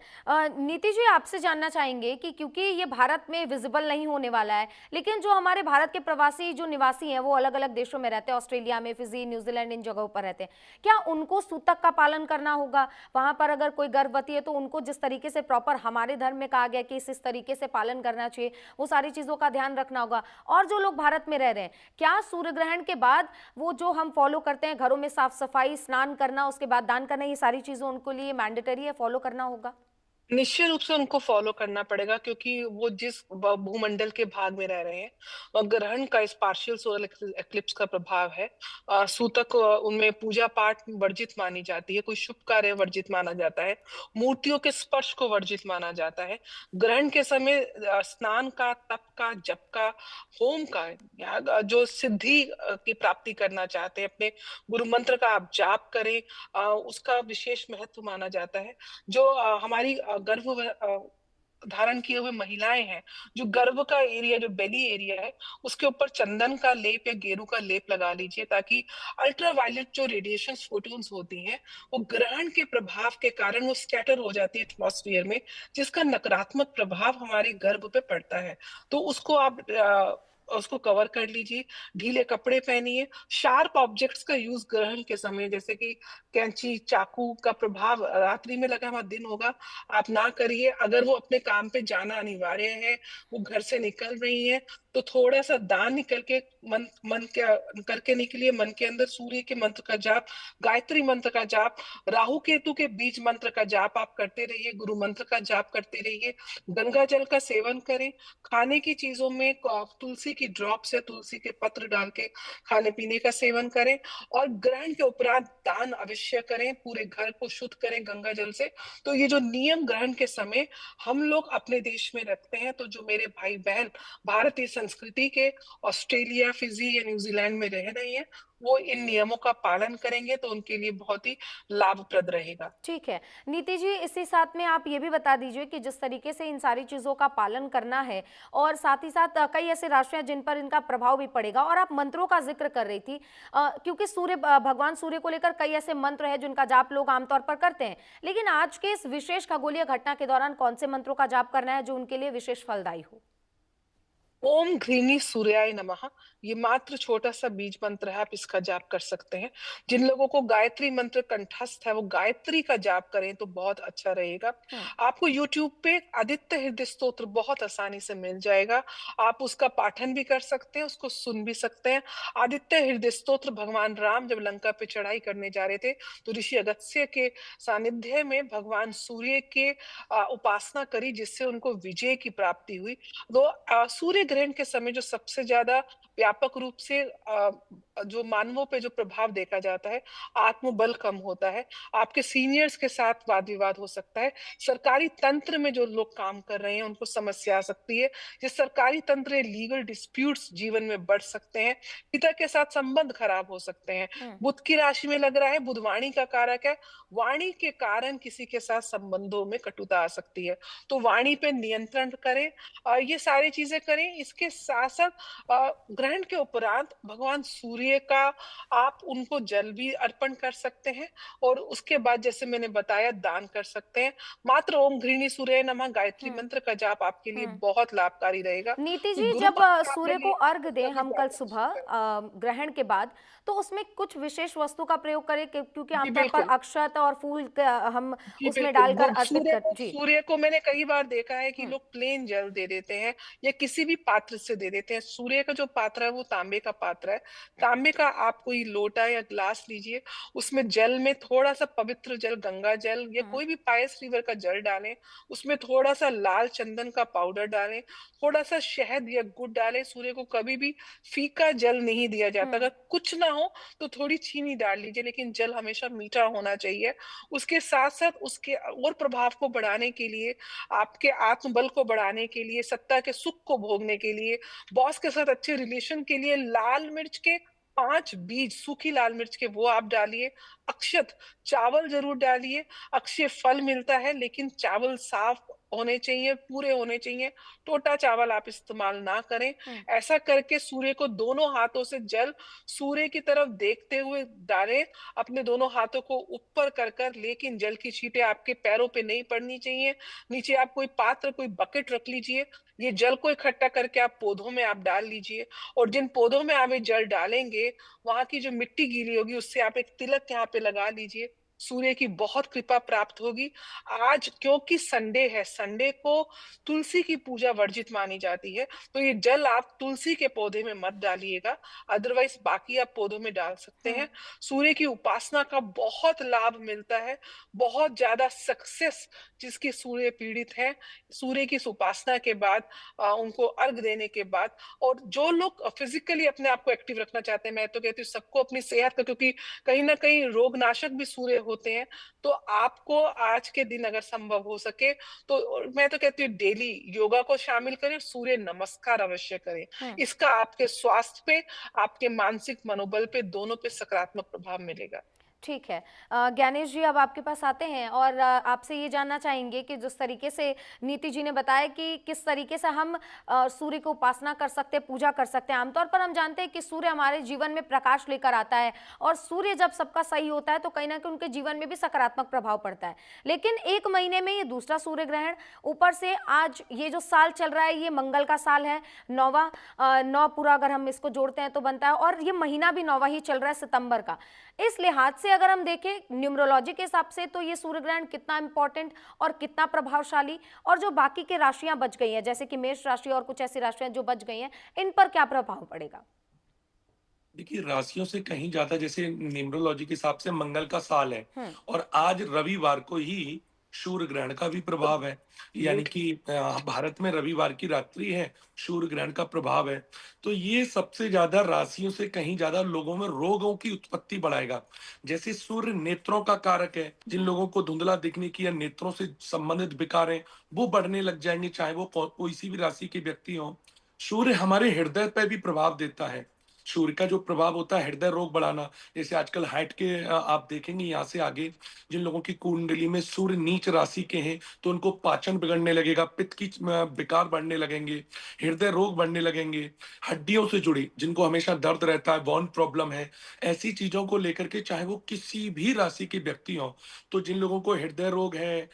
नीति जी, आपसे जानना चाहेंगे कि क्योंकि ये भारत में विजिबल नहीं होने वाला है, लेकिन जो हमारे भारत के प्रवासी जो निवासी हैं वो अलग-अलग देशों में रहते हैं, ऑस्ट्रेलिया में, फिजी, न्यूजीलैंड, इन जगहों पर रहते हैं। क्या उनको सूतक का पालन करना होगा? वहाँ पर अगर कोई गर्भवती है तो उनको जिस तरीके से प्रॉपर हमारे धर्म में कहा गया कि इस तरीके से पालन करना चाहिए, वो सारी चीज़ों का ध्यान रखना होगा। और जो लोग भारत में रह रहे हैं, क्या सूर्य ग्रहण के बाद वो जो हम फॉलो करते हैं, घरों में साफ-सफाई, स्नान करना, उसके बाद दान करना, ये सारी चीज़ें उनके लिए मैंडेटरी है, फॉलो करना होगा? निश्चित रूप से उनको फॉलो करना पड़ेगा, क्योंकि वो जिस भूमंडल के भाग में रह रहे हैं, ग्रहण का, इस पार्शियल सोलर एक्लिप्स का प्रभाव है। सूतक, उनमें पूजा पाठ वर्जित मानी जाती है, कोई शुभ कार्य वर्जित माना जाता है, मूर्तियों के स्पर्श को वर्जित माना जाता है। ग्रहण के समय स्नान का, तप का, जप का, होम का, जो सिद्धि की प्राप्ति करना चाहते हैं, अपने गुरु मंत्र का आप जाप करें, उसका विशेष महत्व माना जाता है। जो हमारी गर्भ धारण किए हुए महिलाएं हैं, जो गर्भ का एरिया, जो बेली एरिया है, उसके ऊपर चंदन का लेप या गेरू का लेप लगा लीजिए, ताकि अल्ट्रावायलेट जो रेडिएशन फोटोन्स होती हैं, वो ग्रहण के प्रभाव के कारण वो स्कैटर हो जाती है एटमॉस्फेयर में, जिसका नकारात्मक प्रभाव हमारे गर्भ पे पड़ता है। तो उसको आप उसको कवर कर लीजिए, ढीले कपड़े पहनिए, शार्प ऑब्जेक्ट्स का यूज ग्रहण के समय, जैसे कि कैंची, चाकू का प्रभाव रात्रि में लगा हुआ दिन होगा, आप ना करिए। अगर वो अपने काम पे जाना अनिवार्य है, वो घर से निकल रही है, तो थोड़ा सा दान निकल के मन मन के करके निकलिए। मन के अंदर सूर्य के मंत्र का जाप, गायत्री मंत्र का जाप, राहु केतु के बीज मंत्र का जाप आप करते रहिए, गुरु मंत्र का जाप करते रहिए, गंगा जल का सेवन करें। खाने की चीजों में तुलसी की ड्रॉप्स या तुलसी के पत्र डाल के खाने पीने का सेवन करें। और ग्रहण के उपरांत दान अवश्य करें, पूरे घर को शुद्ध करें गंगा जल से। तो ये जो नियम ग्रहण के समय हम लोग अपने देश में रखते हैं, तो जो मेरे भाई बहन भारतीय संस्कृति के ऑस्ट्रेलिया, फिजी या न्यूजीलैंड में रह रहे हैं, वो इन नियमों का पालन करेंगे तो उनके लिए बहुत ही लाभप्रद रहेगा। ठीक है। नीति जी, इसी साथ में आप ये भी बता दीजिए कि जिस तरीके से इन सारी चीज़ों का पालन करना है और साथ ही साथ कई ऐसे राशियाँ जिन पर इनका प्रभाव भी पड़ेगा, और आप मंत्रों का ज़िक्र कर रही थी, क्योंकि भगवान सूर्य को लेकर कई ऐसे मंत्र हैं जिनका जाप लोग आमतौर पर करते हैं। लेकिन आज के इस विशेष खगोलीय घटना के दौरान कौन से मंत्रों का जाप करना है जो उनके लिए विशेष फलदायी हो? ओम घ्रीनी सूर्याय नमः, ये मात्र छोटा सा बीज मंत्र है, आप इसका जाप कर सकते हैं। जिन लोगों को गायत्री मंत्र कंठस्थ है, वो गायत्री का जाप करें तो बहुत अच्छा रहेगा। आपको YouTube पे आदित्य हृदय स्तोत्र बहुत आसानी से मिल जाएगा, आप उसका पाठन भी कर सकते हैं, उसको सुन भी सकते हैं। आदित्य हृदय स्तोत्र भगवान राम जब लंका पे चढ़ाई करने जा रहे थे, तो ऋषि अगस्त्य के सानिध्य में भगवान सूर्य के उपासना करी, जिससे उनको विजय की प्राप्ति हुई। तो सूर्य ग्रहण के समय जो सबसे ज्यादा व्यापक रूप से जो मानवों पे जो प्रभाव देखा जाता है, आत्मबल कम होता है, आपके सीनियर्स के साथ वाद विवाद हो सकता है, सरकारी तंत्र में जो लोग काम कर रहे हैं उनको समस्या आ सकती है, जो सरकारी तंत्र लीगल डिस्प्यूट्स जीवन में बढ़ सकते हैं, पिता के साथ संबंध खराब हो सकते हैं। बुध की राशि में लग रहा है, बुध वाणी का कारक है, वाणी के कारण किसी के साथ संबंधों में कटुता आ सकती है, तो वाणी पे नियंत्रण करें, ये सारी चीजें करें। इसके साथ साथ ग्रहण के उपरांत भगवान सूर्य का आप उनको जल भी अर्पण कर सकते हैं, और उसके बाद जैसे मैंने बताया दान कर सकते हैं। मात्र ओम घृणी सूर्य नमः गायत्री मंत्र का जाप आपके लिए बहुत लाभकारी रहेगा। नीति तो जी, गुरु जब मंत्र सूर्य आपके को लिए अर्घ दें हम कल सुबह ग्रहण के बाद, तो उसमें कुछ विशेष वस्तु का प्रयोग करें, क्योंकि जी आमतौर पर बिल्कुल, अक्षत और फूल हम जी उसमें बिल्कुल। डालकर अर्पित सूर्य कर को जी। मैंने कई बार देखा है कि लोग प्लेन जल दे देते हैं, या किसी भी पात्र से दे देते हैं। सूर्य का जो पात्र है वो तांबे का पात्र है। तांबे का आप कोई लोटा या ग्लास लीजिए, उसमें जल में थोड़ा-सा पवित्र जल, गंगा जल या हुँ, कोई भी पायस रिवर का जल डालें, उसमें थोड़ा-सा लाल चंदन का पाउडर डालें, थोड़ा-सा शहद या गुड़ डालें। सूर्य को कभी भी फीका जल नहीं दिया जाता। हुँ, अगर कुछ ना हो तो थोड़ी चीनी डाल लीजिए, लेकिन जल हमेशा मीठा होना चाहिए। उसके साथ-साथ उसके और प्रभाव को बढ़ाने के लिए, आपके आत्मबल को बढ़ाने के लिए, सत्ता के सुख को भोगने के लिए, बॉस के साथ अच्छे रिलेशन के लिए लाल मिर्च के 5 बीज, सूखी लाल मिर्च के वो आप डालिए। अक्षत चावल ज़रूर डालिए, अक्षय फल मिलता है लेकिन चावल साफ होने चाहिए, पूरे होने चाहिए। टोटा चावल आप इस्तेमाल ना करें। हुँ, ऐसा करके सूर्य को दोनों हाथों से जल सूर्य की तरफ देखते हुए डालें, अपने दोनों हाथों को ऊपर कर लेकिन जल की छींटें आपके पैरों पे नहीं पड़नी चाहिए। नीचे आप कोई पात्र, कोई बकेट रख लीजिए। ये जल को इकट्ठा करके आप पौधों में आप डाल लीजिए, और जिन पौधों में आप ये जल डालेंगे, वहाँ की जो मिट्टी गीली होगी उससे आप एक तिलक यहाँ पे लगा लीजिए। सूर्य की बहुत कृपा प्राप्त होगी। आज क्योंकि संडे है, संडे को तुलसी की पूजा वर्जित मानी जाती है, तो ये जल आप तुलसी के पौधे में मत डालिएगा, अदरवाइज़ बाकी आप पौधों में डाल सकते हुँ, हैं। सूर्य की उपासना का बहुत लाभ मिलता है, बहुत ज़्यादा सक्सेस जिसकी सूर्य पीड़ित हैं, सूर्य की इस उपासना के बाद, उनको अर्घ देने के बाद, और जो लोग फिज़िकली अपने आप को एक्टिव रखना चाहते हैं, मैं तो कहती हूँ सबको अपनी सेहत का, क्योंकि कहीं न कहीं रोगनाशक भी सूर्य होते हैं, तो आपको आज के दिन अगर संभव हो सके तो मैं तो कहती हूँ डेली योगा को शामिल करें, सूर्य नमस्कार अवश्य करें। हुँ। इसका आपके स्वास्थ्य पे, आपके मानसिक मनोबल पे, दोनों पे सकारात्मक प्रभाव मिलेगा। ठीक है। ज्ञानेश जी अब आपके पास आते हैं और आपसे ये जानना चाहेंगे कि जिस तरीके से नीति जी ने बताया कि किस तरीके से हम सूर्य को उपासना कर सकते हैं, पूजा कर सकते हैं। आमतौर पर हम जानते हैं कि सूर्य हमारे जीवन में प्रकाश लेकर आता है और सूर्य जब सबका सही होता है तो कहीं न कहीं उनके जीवन में भी सकारात्मक प्रभाव पड़ता है। लेकिन 1 महीने में ये दूसरा सूर्य ग्रहण, ऊपर से आज ये जो साल चल रहा है ये मंगल का साल है, 9वां 9 पूरा अगर हम इसको जोड़ते हैं तो बनता है और ये महीना भी 9वां ही चल रहा है सितंबर का। इस लिहाज से अगर हम देखें न्यूमरोलॉजी के हिसाब से तो ये सूर्य ग्रहण कितना इंपॉर्टेंट और कितना प्रभावशाली, और जो बाकी की राशियां बच गई हैं जैसे कि मेष राशि और कुछ ऐसी राशियां जो बच गई हैं, इन पर क्या प्रभाव पड़ेगा? देखिए, राशियों से कहीं ज़्यादा जैसे न्यूमरोलॉजी के हिसाब से मंगल का साल है हम्म। और आज रविवार को ही सूर्य ग्रहण का भी प्रभाव है। यानी कि भारत में रविवार की रात्रि है, सूर्य ग्रहण का प्रभाव है। तो ये सबसे ज़्यादा राशियों से कहीं ज़्यादा लोगों में रोगों की उत्पत्ति बढ़ाएगा। जैसे सूर्य नेत्रों का कारक है, जिन लोगों को धुंधला दिखने की या नेत्रों से संबंधित विकार हैं, वो बढ़ने लग जाएँगे, चाहे वो कोई सी भी राशि के व्यक्ति हों। सूर्य हमारे हृदय पे भी प्रभाव देता है। सूर्य का जो प्रभाव होता है हृदय रोग बढ़ाना, जैसे आजकल हार्ट के आप देखेंगे यहाँ से आगे जिन लोगों की कुंडली में सूर्य नीच राशि के हैं, तो उनको पाचन बिगड़ने लगेगा, पित्त की विकार बढ़ने लगेंगे, हृदय रोग बढ़ने लगेंगे, हड्डियों से जुड़ी जिनको हमेशा दर्द रहता है, बोन प्रॉब्लम है, ऐसी चीज़ों को लेकर के चाहे वो किसी भी राशि के व्यक्ति हों, तो जिन लोगों को हृदय रोग है,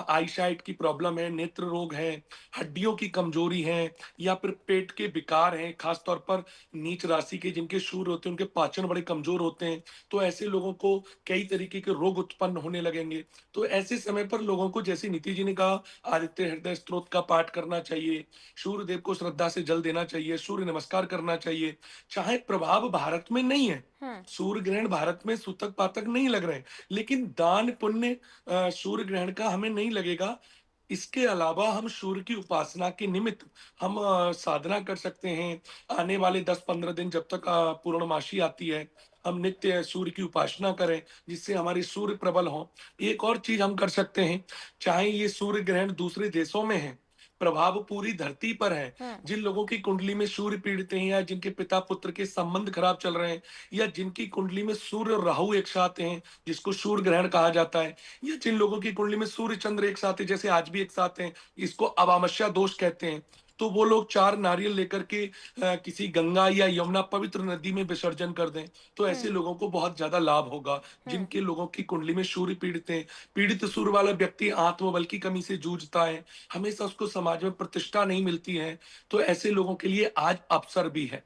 आई साइट की प्रॉब्लम है, नेत्र रोग है, हड्डियों की कमजोरी है या फिर पेट के विकार हैं, खास तौर पर नीच राशि के जिनके सूर्य होते हैं उनके पाचन बड़े कमजोर होते हैं, तो ऐसे लोगों को कई तरीके के रोग उत्पन्न होने लगेंगे। तो ऐसे समय पर लोगों को, जैसे नीति जी ने कहा, आदित्य हृदय स्तोत्र का पाठ करना चाहिए, सूर्य देव को श्रद्धा से जल देना चाहिए, सूर्य नमस्कार करना चाहिए। चाहे प्रभाव भारत में नहीं है, हम्म। सूर्य ग्रहण भारत में सूतक पातक नहीं लग रहे हैं, लेकिन दान पुण्य सूर्य ग्रहण का हमें नहीं लगेगा। इसके अलावा हम सूर्य की उपासना के निमित्त हम साधना कर सकते हैं। आने वाले 10-15 दिन जब तक पूर्णमासी आती है, हम नित्य सूर्य की उपासना करें, जिससे हमारी सूर्य प्रबल हो। एक और चीज़ हम कर सकते हैं, चाहे ये सूर्य ग्रहण दूसरे देशों में है, प्रभाव पूरी धरती पर है। हम्म। जिन लोगों की कुंडली में सूर्य पीड़ित हैं या जिनके पिता-पुत्र के संबंध खराब चल रहे हैं या जिनकी कुंडली में सूर्य और राहु एक साथ हैं, जिसको सूर्य ग्रहण कहा जाता है, या जिन लोगों की कुंडली में सूर्य चंद्र एक साथ है, जैसे आज भी एक साथ हैं, इसको अमावस्या दोष कहते हैं। तो वो लोग 4 नारियल लेकर के किसी गंगा या यमुना पवित्र नदी में विसर्जन कर दें, तो ऐसे हम्म। लोगों को बहुत ज़्यादा लाभ होगा। हम्म। जिनके लोगों की कुंडली में सूर्य पीड़ित हैं, पीड़ित सूर्य वाला व्यक्ति आत्मबल की कमी से जूझता है, हमेशा उसको समाज में प्रतिष्ठा नहीं मिलती है, तो ऐसे लोगों के लिए आज अवसर भी है।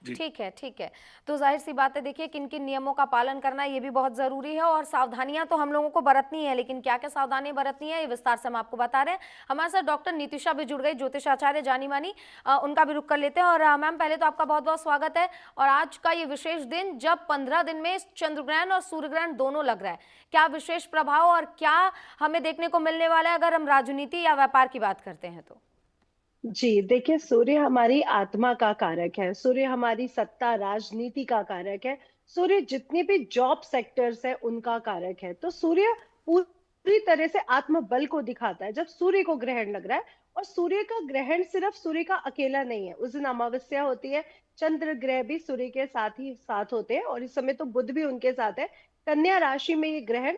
जी। ठीक है, ठीक है। तो ज़ाहिर-सी बात है, देखिए किन-किन नियमों का पालन करना ये भी बहुत ज़रूरी है और सावधानियाँ तो हम लोगों को बरतनी है, लेकिन क्या-क्या सावधानियाँ बरतनी है ये विस्तार से हम आपको बता रहे हैं। हमारे साथ डॉक्टर नीतिशा भी जुड़ गई, ज्योतिषाचार्य जानी-मानी, उनका भी रुख कर लेते हैं। और मैम, पहले तो आपका बहुत-बहुत स्वागत है। और आज का ये विशेष दिन, जब 15 दिन में चंद्रग्रहण और सूर्यग्रहण दोनों लग रहा है, क्या विशेष प्रभाव और क्या हमें देखने को मिलने वाला है अगर हम राजनीति या व्यापार की बात करते हैं तो? जी, देखिए सूर्य हमारी आत्मा का कारक है, सूर्य हमारी सत्ता, राजनीति का कारक है, सूर्य जितने भी जॉब सेक्टर्स हैं उनका कारक है। तो सूर्य पूरी तरह से आत्मबल को दिखाता है जब सूर्य को ग्रहण लग रहा है। और सूर्य का ग्रहण सिर्फ सूर्य का अकेला नहीं है, उस दिन अमावस्या होती है, चंद्र ग्रह भी सूर्य के साथ ही साथ होते हैं और इस समय तो बुध भी उनके साथ है। कन्या राशि में ये ग्रहण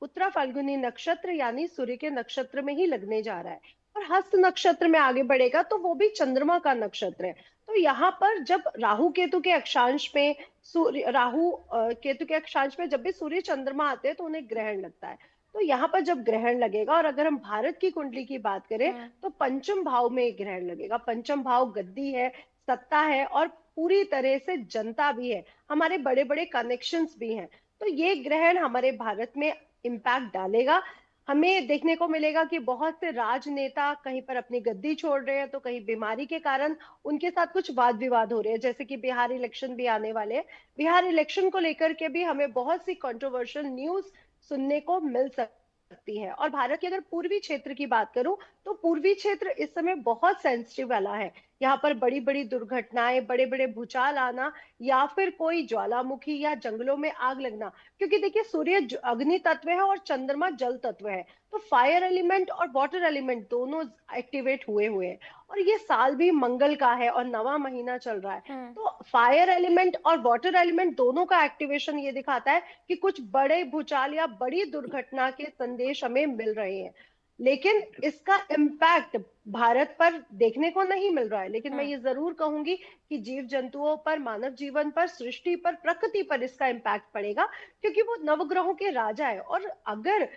उत्तरा फाल्गुनी नक्षत्र यानी सूर्य के नक्षत्र में ही लगने जा रहा है। और हस्त नक्षत्र में आगे बढ़ेगा तो वो भी चंद्रमा का नक्षत्र है। तो यहाँ पर जब राहु केतु के अक्षांश में केतु के अक्षांश में जब भी सूर्य चंद्रमा आते हैं तो उन्हें ग्रहण लगता है। तो यहाँ पर जब ग्रहण लगेगा और अगर हम भारत की कुंडली की बात करें तो पंचम भाव में ग्रहण लगेगा। पंचम भाव गद्दी है, सत्ता है और पूरी तरह से जनता भी है, हमारे बड़े बड़े कनेक्शंस भी हैं। तो ये ग्रहण हमारे भारत में इम्पैक्ट डालेगा। हमें देखने को मिलेगा कि बहुत से राजनेता कहीं पर अपनी गद्दी छोड़ रहे हैं तो कहीं बीमारी के कारण उनके साथ कुछ वाद विवाद हो रहे हैं, जैसे कि बिहार इलेक्शन भी आने वाले हैं। बिहार इलेक्शन को लेकर के भी हमें बहुत सी कंट्रोवर्शियल न्यूज सुनने को मिल सकती है। और भारत के अगर पूर्वी क्षेत्र की बात करूं तो पूर्वी क्षेत्र इस समय बहुत सेंसिटिव वाला है। यहाँ पर बड़ी बड़ी दुर्घटनाएं, बड़े बड़े भूचाल आना या फिर कोई ज्वालामुखी या जंगलों में आग लगना, क्योंकि देखिए सूर्य अग्नि तत्व है और चंद्रमा जल तत्व है। तो फायर एलिमेंट और वाटर एलिमेंट दोनों एक्टिवेट हुए हुए हैं। और ये साल भी मंगल का है और नवा महीना चल रहा है। तो फायर एलिमेंट और वाटर एलिमेंट दोनों का एक्टिवेशन ये दिखाता है कि कुछ बड़े भूचाल या बड़ी दुर्घटना के संदेश हमें मिल रहे हैं। लेकिन इसका इम्पैक्ट भारत पर देखने को नहीं मिल रहा है। लेकिन मैं ये जरूर कहूंगी कि जीव जंतुओं पर, मानव जीवन पर, सृष्टि पर, प्रकृति पर इसका इम्पैक्ट पड़ेगा, क्योंकि वो नवग्रहों के राजा है। और अगर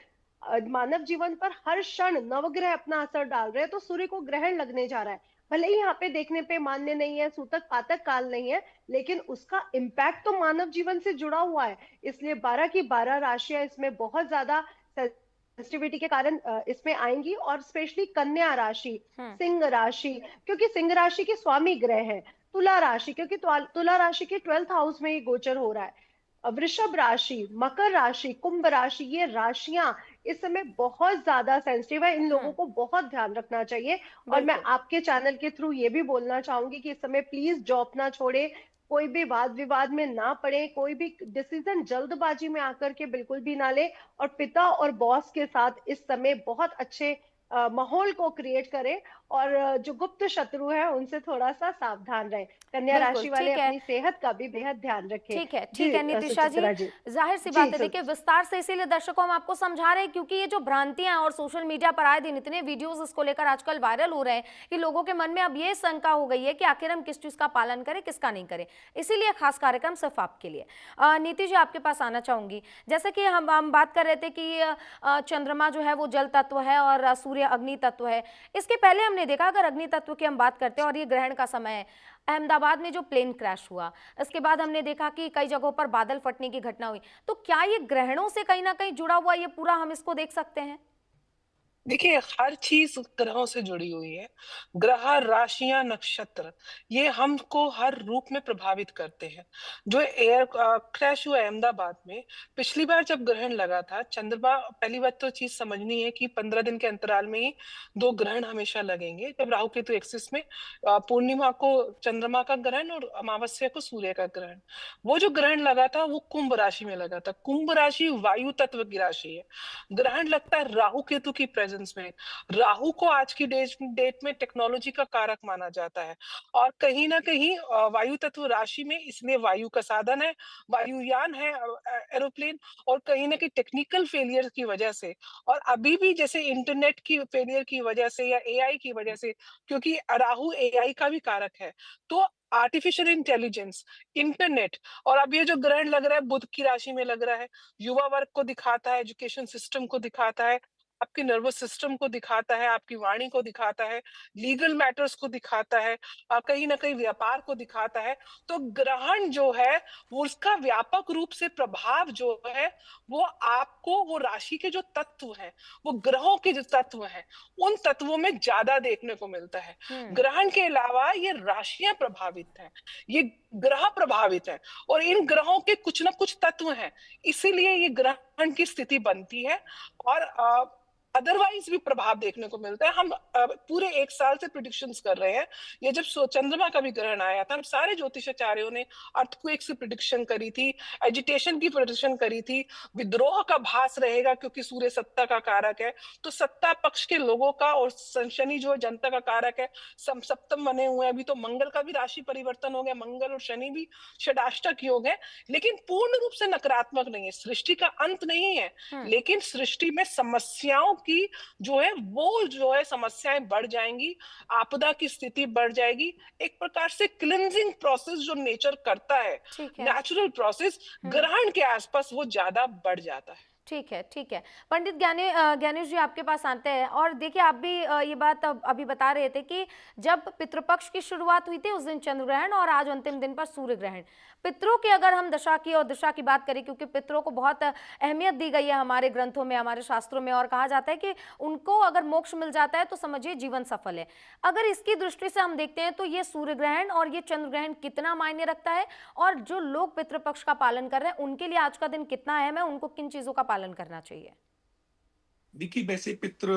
मानव जीवन पर हर क्षण नवग्रह अपना असर डाल रहे हैं तो सूर्य को ग्रहण लगने जा रहा है। भले ही यहाँ पे देखने पे मान्य नहीं है, सूतक पातक काल नहीं है, लेकिन उसका इम्पैक्ट तो मानव जीवन से जुड़ा हुआ है। इसलिए 12 की 12 राशियां इसमें बहुत ज्यादा सेंसिटिविटी के कारण इसमें आएंगी। और स्पेशली कन्या राशि, सिंह राशि, क्योंकि सिंह राशि के स्वामी ग्रह है। तुला राशि, क्योंकि तुला राशि के 12th हाउस में ये गोचर हो रहा है। वृषभ राशि, मकर राशि, कुंभ राशि, ये राशियां इस समय बहुत ज्यादा सेंसिटिव है। इन लोगों को बहुत ध्यान रखना चाहिए। और मैं आपके चैनल के थ्रू ये भी बोलना चाहूंगी कि इस समय प्लीज जॉब ना छोड़े, कोई भी वाद विवाद में ना पड़े, कोई भी डिसीजन जल्दबाजी में आकर के बिल्कुल भी ना ले। और पिता और बॉस के साथ इस समय बहुत अच्छे माहौल को क्रिएट करें। और जो गुप्त शत्रु है उनसे थोड़ा सा सावधान रहे। कन्या बिल्कुल, राशि वाले ठीक है। अपनी सेहत का भी बेहद ध्यान रखें। ठीक है नीतिशा जी, सुचित्रा जी। जाहिर सी जी, बात है, देखिए विस्तार से इसीलिए दर्शकों हम आपको समझा रहे हैं क्योंकि ये जो भ्रांतियां और सोशल मीडिया पर आए दिन इतने वीडियोस इसको लेकर आजकल वायरल हो रहे हैं कि लोगों के मन में अब ये शंका हो गई है कि आखिर हम किस चीज का पालन करें, किसका नहीं करें। इसीलिए खास कार्यक्रम सिर्फ आपके लिए। नीति जी, आपके पास आना चाहूंगी। जैसे कि हम बात कर रहे थे कि चंद्रमा जो है वो जल तत्व है और सूर्य अग्नि तत्व है। इसके पहले हमने देखा, अगर अग्नि तत्व की हम बात करते हैं और ये ग्रहण का समय है, अहमदाबाद में जो प्लेन क्रैश हुआ, इसके बाद हमने देखा कि कई जगहों पर बादल फटने की घटना हुई। तो क्या ये ग्रहणों से कहीं ना कहीं जुड़ा हुआ ये पूरा हम इसको देख सकते हैं? देखिए, हर चीज ग्रहों से जुड़ी हुई है। ग्रह, राशियां, नक्षत्र, ये हमको हर रूप में प्रभावित करते हैं। जो एयर क्रैश हुआ अहमदाबाद में, पिछली बार जब ग्रहण लगा था, चंद्रमा, पहली बात तो चीज समझनी है कि 15 दिन के अंतराल में ही 2 ग्रहण हमेशा लगेंगे। जब राहु केतु एक्सिस में, पूर्णिमा को चंद्रमा का ग्रहण और अमावस्या को सूर्य का ग्रहण। वो जो ग्रहण लगा था वो कुंभ राशि में लगा था। कुंभ राशि वायु तत्व की राशि है। ग्रहण लगता है राहु केतु की प्रेजेंस में। राहु को आज की डेट में टेक्नोलॉजी का कारक माना जाता है। और कहीं ना कहीं वायु तत्व राशि में, इसलिए वायु का साधन है, वायुयान है, एरोप्लेन। और कहीं ना कहीं टेक्निकल फेलियर की वजह से, और अभी भी जैसे इंटरनेट की फेलियर की वजह से या एआई की वजह से, क्योंकि राहु एआई का भी कारक है। तो आर्टिफिशियल इंटेलिजेंस, इंटरनेट, और अब ये जो ग्रहण लग रहा है बुध की राशि में लग रहा है, युवा वर्ग को दिखाता है, एजुकेशन सिस्टम को दिखाता है। आपके नर्वस सिस्टम को दिखाता है, आपकी वाणी को दिखाता है, लीगल मैटर्स को दिखाता है, कहीं न कहीं व्यापार को दिखाता है। तो ग्रहण जो है, वो उसका व्यापक रूप से प्रभाव जो है, वो आपको वो राशि के जो तत्व हैं, वो ग्रहों के जो तत्व हैं, उन तत्वों में ज़्यादा देखने को मिलता है। हम्म। ग्रहण के अलावा ये राशियाँ प्रभावित हैं, ये ग्रह प्रभावित हैं और इन ग्रहों के कुछ न कुछ तत्व हैं, इसीलिए ये ग्रहण की स्थिति बनती है और अदरवाइज भी प्रभाव देखने को मिलता है। हम पूरे 1 साल से प्रेडिक्शंस कर रहे हैं। ये जब चंद्रमा का भी ग्रहण आया था, हम सारे ज्योतिषाचार्यों ने अर्थक्वेक्स की प्रेडिक्शन करी थी, एजिटेशन की प्रेडिक्शन करी थी, विद्रोह का भास रहेगा क्योंकि सूर्य सत्ता का कारक है। तो सत्ता पक्ष के लोगों का और शनि जो है जनता का कारक है, सप्तम बने हुए हैं। अभी तो मंगल का भी राशि परिवर्तन हो गया, मंगल और शनि भी षडाष्टक योग है, लेकिन पूर्ण रूप से नकारात्मक नहीं है। सृष्टि का अंत नहीं है, लेकिन सृष्टि में समस्याओं की जो है वो जो है समस्याएं बढ़ जाएंगी, आपदा की स्थिति बढ़ जाएगी। एक प्रकार से क्लिनजिंग प्रोसेस जो नेचर करता है, ठीक है। नेचुरल प्रोसेस, ग्रहण के आसपास वो ज्यादा बढ़ जाता है। ठीक है, ठीक है। पंडित ज्ञानेश जी आपके पास आते हैं और देखिए आप भी ये बात अभी बता रहे थे कि जब पितृपक्ष की शुरुआत हुई थी उस दिन चंद्र ग्रहण और आज अंतिम दिन पर सूर्य ग्रहण। पितरों की अगर हम दशा की और दिशा की बात करें, क्योंकि पितरों को बहुत अहमियत दी गई है हमारे ग्रंथों में, हमारे शास्त्रों में, और कहा जाता है कि उनको अगर मोक्ष मिल जाता है तो समझिए जीवन सफल है। अगर इसकी दृष्टि से हम देखते हैं तो ये सूर्य ग्रहण और ये चंद्र ग्रहण कितना मायने रखता है, और जो लोग पितृपक्ष का पालन कर रहे हैं उनके लिए आज का दिन कितना अहम है, उनको किन चीजों का पालन करना चाहिए? देखिए, वैसे पितृ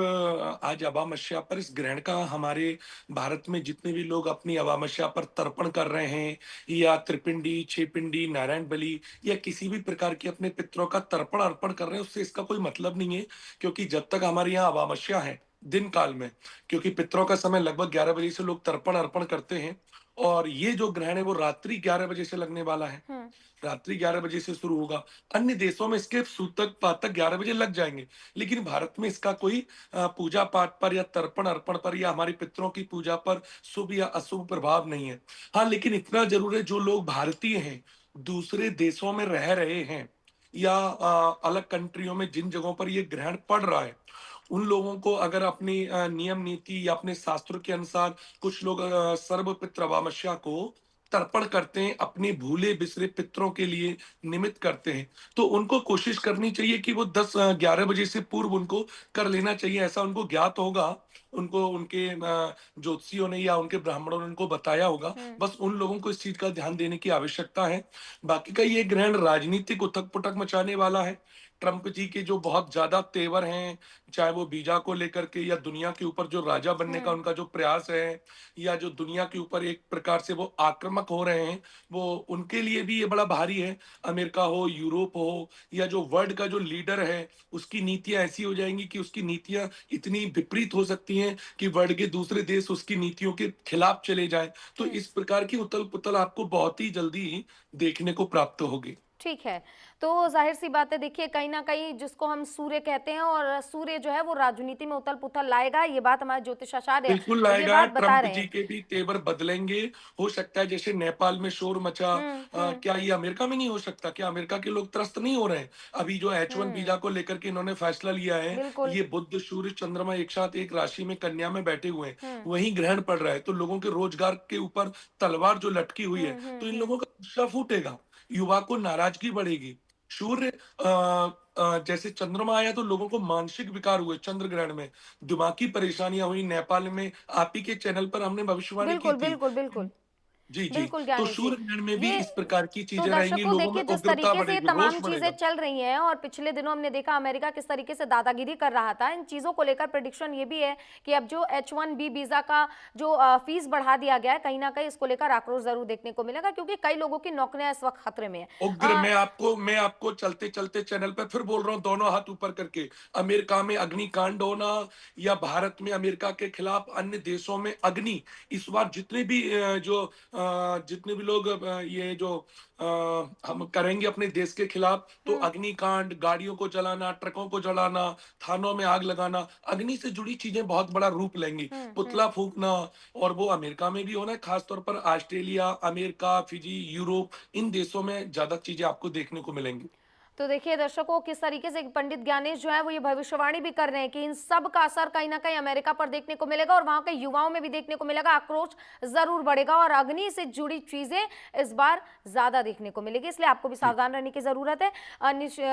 आज अमावस्या पर इस ग्रहण का हमारे भारत में जितने भी लोग अपनी अमावस्या पर तर्पण कर रहे हैं या त्रिपिंडी, छेपिंडी, नारायण बलि या किसी भी प्रकार के अपने पितरों का तर्पण अर्पण कर रहे हैं, उससे इसका कोई मतलब नहीं है। क्योंकि जब तक हमारे यहाँ अमावस्या है दिन काल में, क्योंकि पितरों का समय लगभग 11 बजे से लोग तर्पण अर्पण करते हैं, और ये जो ग्रहण है वो रात्रि 11 बजे से लगने वाला है। रात्रि 11 बजे से शुरू होगा। अन्य देशों में इसके सूतक पातक 11 बजे लग जाएंगे, लेकिन भारत में इसका कोई पूजा पाठ पर या तर्पण अर्पण पर या हमारे पितरों की पूजा पर शुभ या अशुभ प्रभाव नहीं है। हाँ, लेकिन इतना जरूर है, जो लोग भारतीय हैं दूसरे देशों में रह रहे हैं या अलग कंट्रियों में जिन जगहों पर ये ग्रहण पड़ रहा है, उन लोगों को अगर अपनी नियम नीति या अपने शास्त्रों के अनुसार कुछ लोग सर्व पितृ अमावस्या को तर्पण करते हैं, अपने भूले बिसरे पितरों के लिए निमित्त करते हैं, तो उनको कोशिश करनी चाहिए कि वो 10-11 बजे से पूर्व उनको कर लेना चाहिए। ऐसा उनको ज्ञात होगा, उनको उनके ज्योतिषियों ने या उनके ब्राह्मणों ने उनको बताया होगा। बस उन लोगों को इस चीज का ध्यान देने की आवश्यकता है। बाकी का ये ग्रहण राजनीतिक उथक पुथक मचाने वाला है। ट्रंप जी के जो बहुत ज्यादा तेवर हैं, चाहे वो वीजा को लेकर के या दुनिया के ऊपर जो राजा बनने का उनका जो प्रयास है, या जो दुनिया के ऊपर एक प्रकार से वो आक्रामक हो रहे हैं, वो उनके लिए भी ये बड़ा भारी है। अमेरिका हो, यूरोप हो, या जो वर्ल्ड का जो लीडर है, उसकी नीतियां ऐसी हो जाएंगी कि उसकी नीतियां इतनी विपरीत हो सकती हैं कि वर्ल्ड के दूसरे देश उसकी नीतियों के खिलाफ चले जाए। तो इस प्रकार की उथल पुथल आपको बहुत ही जल्दी देखने को प्राप्त होगी। ठीक है, तो जाहिर सी बात है, देखिए कहीं ना कहीं जिसको हम सूर्य कहते हैं, और सूर्य जो है वो राजनीति में उथल पुथल लाएगा, ये बात हमारे ज्योतिषाचार्य बिल्कुल ये लाएगा। बात बता ट्रंप रहे जी हैं। के भी तेवर बदलेंगे। हो सकता है जैसे नेपाल में शोर मचा, क्या ये अमेरिका में नहीं हो सकता? क्या अमेरिका के लोग त्रस्त नहीं हो रहे हैं? अभी जो H1 वीजा को लेकर के इन्होंने फैसला लिया है, बिल्कुल। ये बुध सूर्य चंद्रमा एक साथ एक राशि में कन्या में बैठे हुए हैं, वहीं ग्रहण पड़ रहा है, तो लोगों के रोजगार के ऊपर तलवार जो लटकी हुई है, तो इन लोगों का गुस्सा फूटेगा, युवा को नाराजगी बढ़ेगी। सूर्य जैसे चंद्रमा आया तो लोगों को मानसिक विकार हुए, चंद्र ग्रहण में दिमागी परेशानियां हुई। नेपाल में आप ही के चैनल पर हमने भविष्यवाणी की बिल्कुल थी। बिल्कुल बिल्कुल जी जी। बिल्कुल तो ज्ञानेश जी, सूर्य ग्रहण में भी ये इस प्रकार की तो चीजें रहेंगी, दर्शकों लोगों में देखिए जिस उग्रता तरीके से ये बढ़ेगी, तमाम रोष चीजें बढ़ेगा। चल रही हैं, और पिछले दिनों हमने देखा अमेरिका किस तरीके से दादागिरी कर रहा था, इन चीजों को लेकर प्रेडिक्शन ये भी है कि अब जो H1B वीजा का जो फीस बढ़ा दिया गया है, कहीं ना कहीं इसको लेकर आक्रोश जरूर देखने को मिलेगा, क्योंकि कई लोगों की नौकरियां इस वक्त खतरे में है। उग्र, मैं आपको चलते चलते चैनल पर फिर बोल रहा हूँ, दोनों हाथ ऊपर करके, अमेरिका में अग्निकांड होना या भारत में अमेरिका के खिलाफ अन्य देशों में अग्नि, इस बार जितने भी जितने भी लोग ये जो हम करेंगे अपने देश के खिलाफ, तो अग्निकांड, गाड़ियों को जलाना, ट्रकों को जलाना, थानों में आग लगाना, अग्नि से जुड़ी चीजें बहुत बड़ा रूप लेंगी। पुतला फूकना, और वो अमेरिका में भी होना है, खासतौर पर ऑस्ट्रेलिया, अमेरिका, फिजी, यूरोप, इन देशों में ज्यादा चीजें आपको देखने को मिलेंगी। तो देखिए दर्शकों, किस तरीके से पंडित ज्ञानेश जो है वो ये भविष्यवाणी भी कर रहे हैं कि इन सब का असर कहीं ना कहीं अमेरिका पर देखने को मिलेगा और वहां के युवाओं में भी देखने को मिलेगा, आक्रोश जरूर बढ़ेगा और अग्नि से जुड़ी चीजें इस बार ज्यादा देखने को मिलेगी। इसलिए आपको भी सावधान रहने की जरूरत है।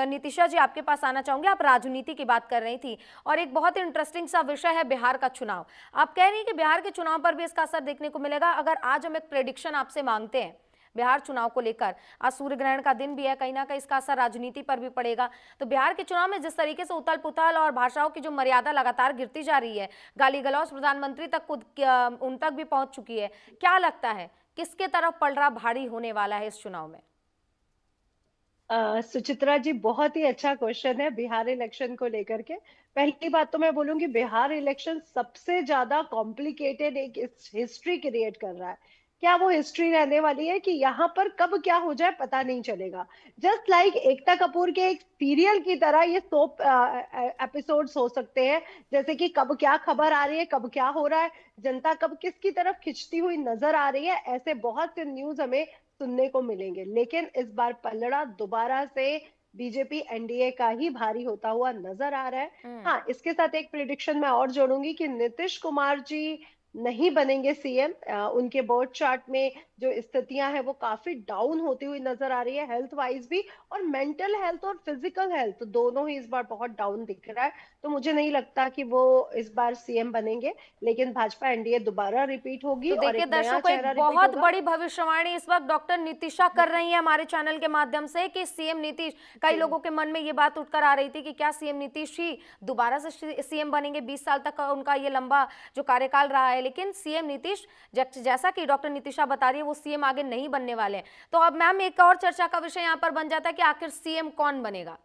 नितिशा जी, आपके पास आना चाहूंगी। आप राजनीति की बात कर रही थी और एक बहुत इंटरेस्टिंग सा विषय है बिहार का चुनाव। आप कह रही हैं कि बिहार के चुनाव पर भी इसका असर देखने को मिलेगा। अगर आज हम एक प्रेडिक्शन आपसे मांगते हैं बिहार चुनाव को लेकर, आज सूर्य ग्रहण का दिन भी है, कहीं ना कहीं इसका असर राजनीति पर भी पड़ेगा, तो बिहार के चुनाव में जिस तरीके से उथल पुथल और भाषाओं की जो मर्यादा लगातार गिरती जा रही है, गाली गलौज प्रधानमंत्री तक उन तक भी पहुंच चुकी है, क्या लगता है किसके तरफ पलड़ा भारी होने वाला है इस चुनाव में? सुचित्रा जी, बहुत ही अच्छा क्वेश्चन है बिहार इलेक्शन को लेकर के। पहली बात तो मैं बोलूंगी, बिहार इलेक्शन सबसे ज्यादा कॉम्प्लिकेटेड एक हिस्ट्री क्रिएट कर रहा है। क्या वो हिस्ट्री रहने वाली है कि यहाँ पर कब क्या हो जाए पता नहीं चलेगा। जस्ट लाइक एकता कपूर के एक सीरियल की तरह ये सोप एपिसोड्स हो सकते हैं, जैसे कि कब क्या खबर आ रही है, कब क्या हो रहा है, जनता कब किसकी तरफ खिंचती हुई नजर आ रही है, ऐसे बहुत से न्यूज हमें सुनने को मिलेंगे। लेकिन इस बार पलड़ा दोबारा से बीजेपी एनडीए का ही भारी होता हुआ नजर आ रहा है। हाँ, इसके साथ एक प्रिडिक्शन मैं और जोड़ूंगी कि नीतीश कुमार जी नहीं बनेंगे सीएम। उनके बर्थ चार्ट में जो स्थितियां हैं वो काफी डाउन होती हुई नजर आ रही है, हेल्थ वाइज भी, और मेंटल हेल्थ और फिजिकल हेल्थ दोनों ही इस बार बहुत डाउन दिख रहा है। तो मुझे नहीं लगता कि वो इस बार सीएम बनेंगे, लेकिन भाजपा एनडीए दोबारा रिपीट होगी तो और देखिए एक नया दर्शकों, चेहरा एक रिपीट बहुत होगा। बड़ी भविष्यवाणी इस वक्त डॉक्टर नितिशा कर रही है हमारे चैनल के माध्यम से कि सीएम नीतीश, कई लोगों के मन में ये बात उठकर आ रही थी कि क्या सीएम नीतीश ही दोबारा से सीएम बनेंगे। 20 साल तक उनका ये लंबा जो कार्यकाल रहा है, लेकिन सीएम नीतीश, जैसा कि डॉक्टर नितिशा बता रही है, वो सीएम आगे नहीं बनने वाले हैं। तो अब मैम एक और चर्चा का विषय यहाँ पर बन जाता है कि आखिर सीएम कौन बनेगा?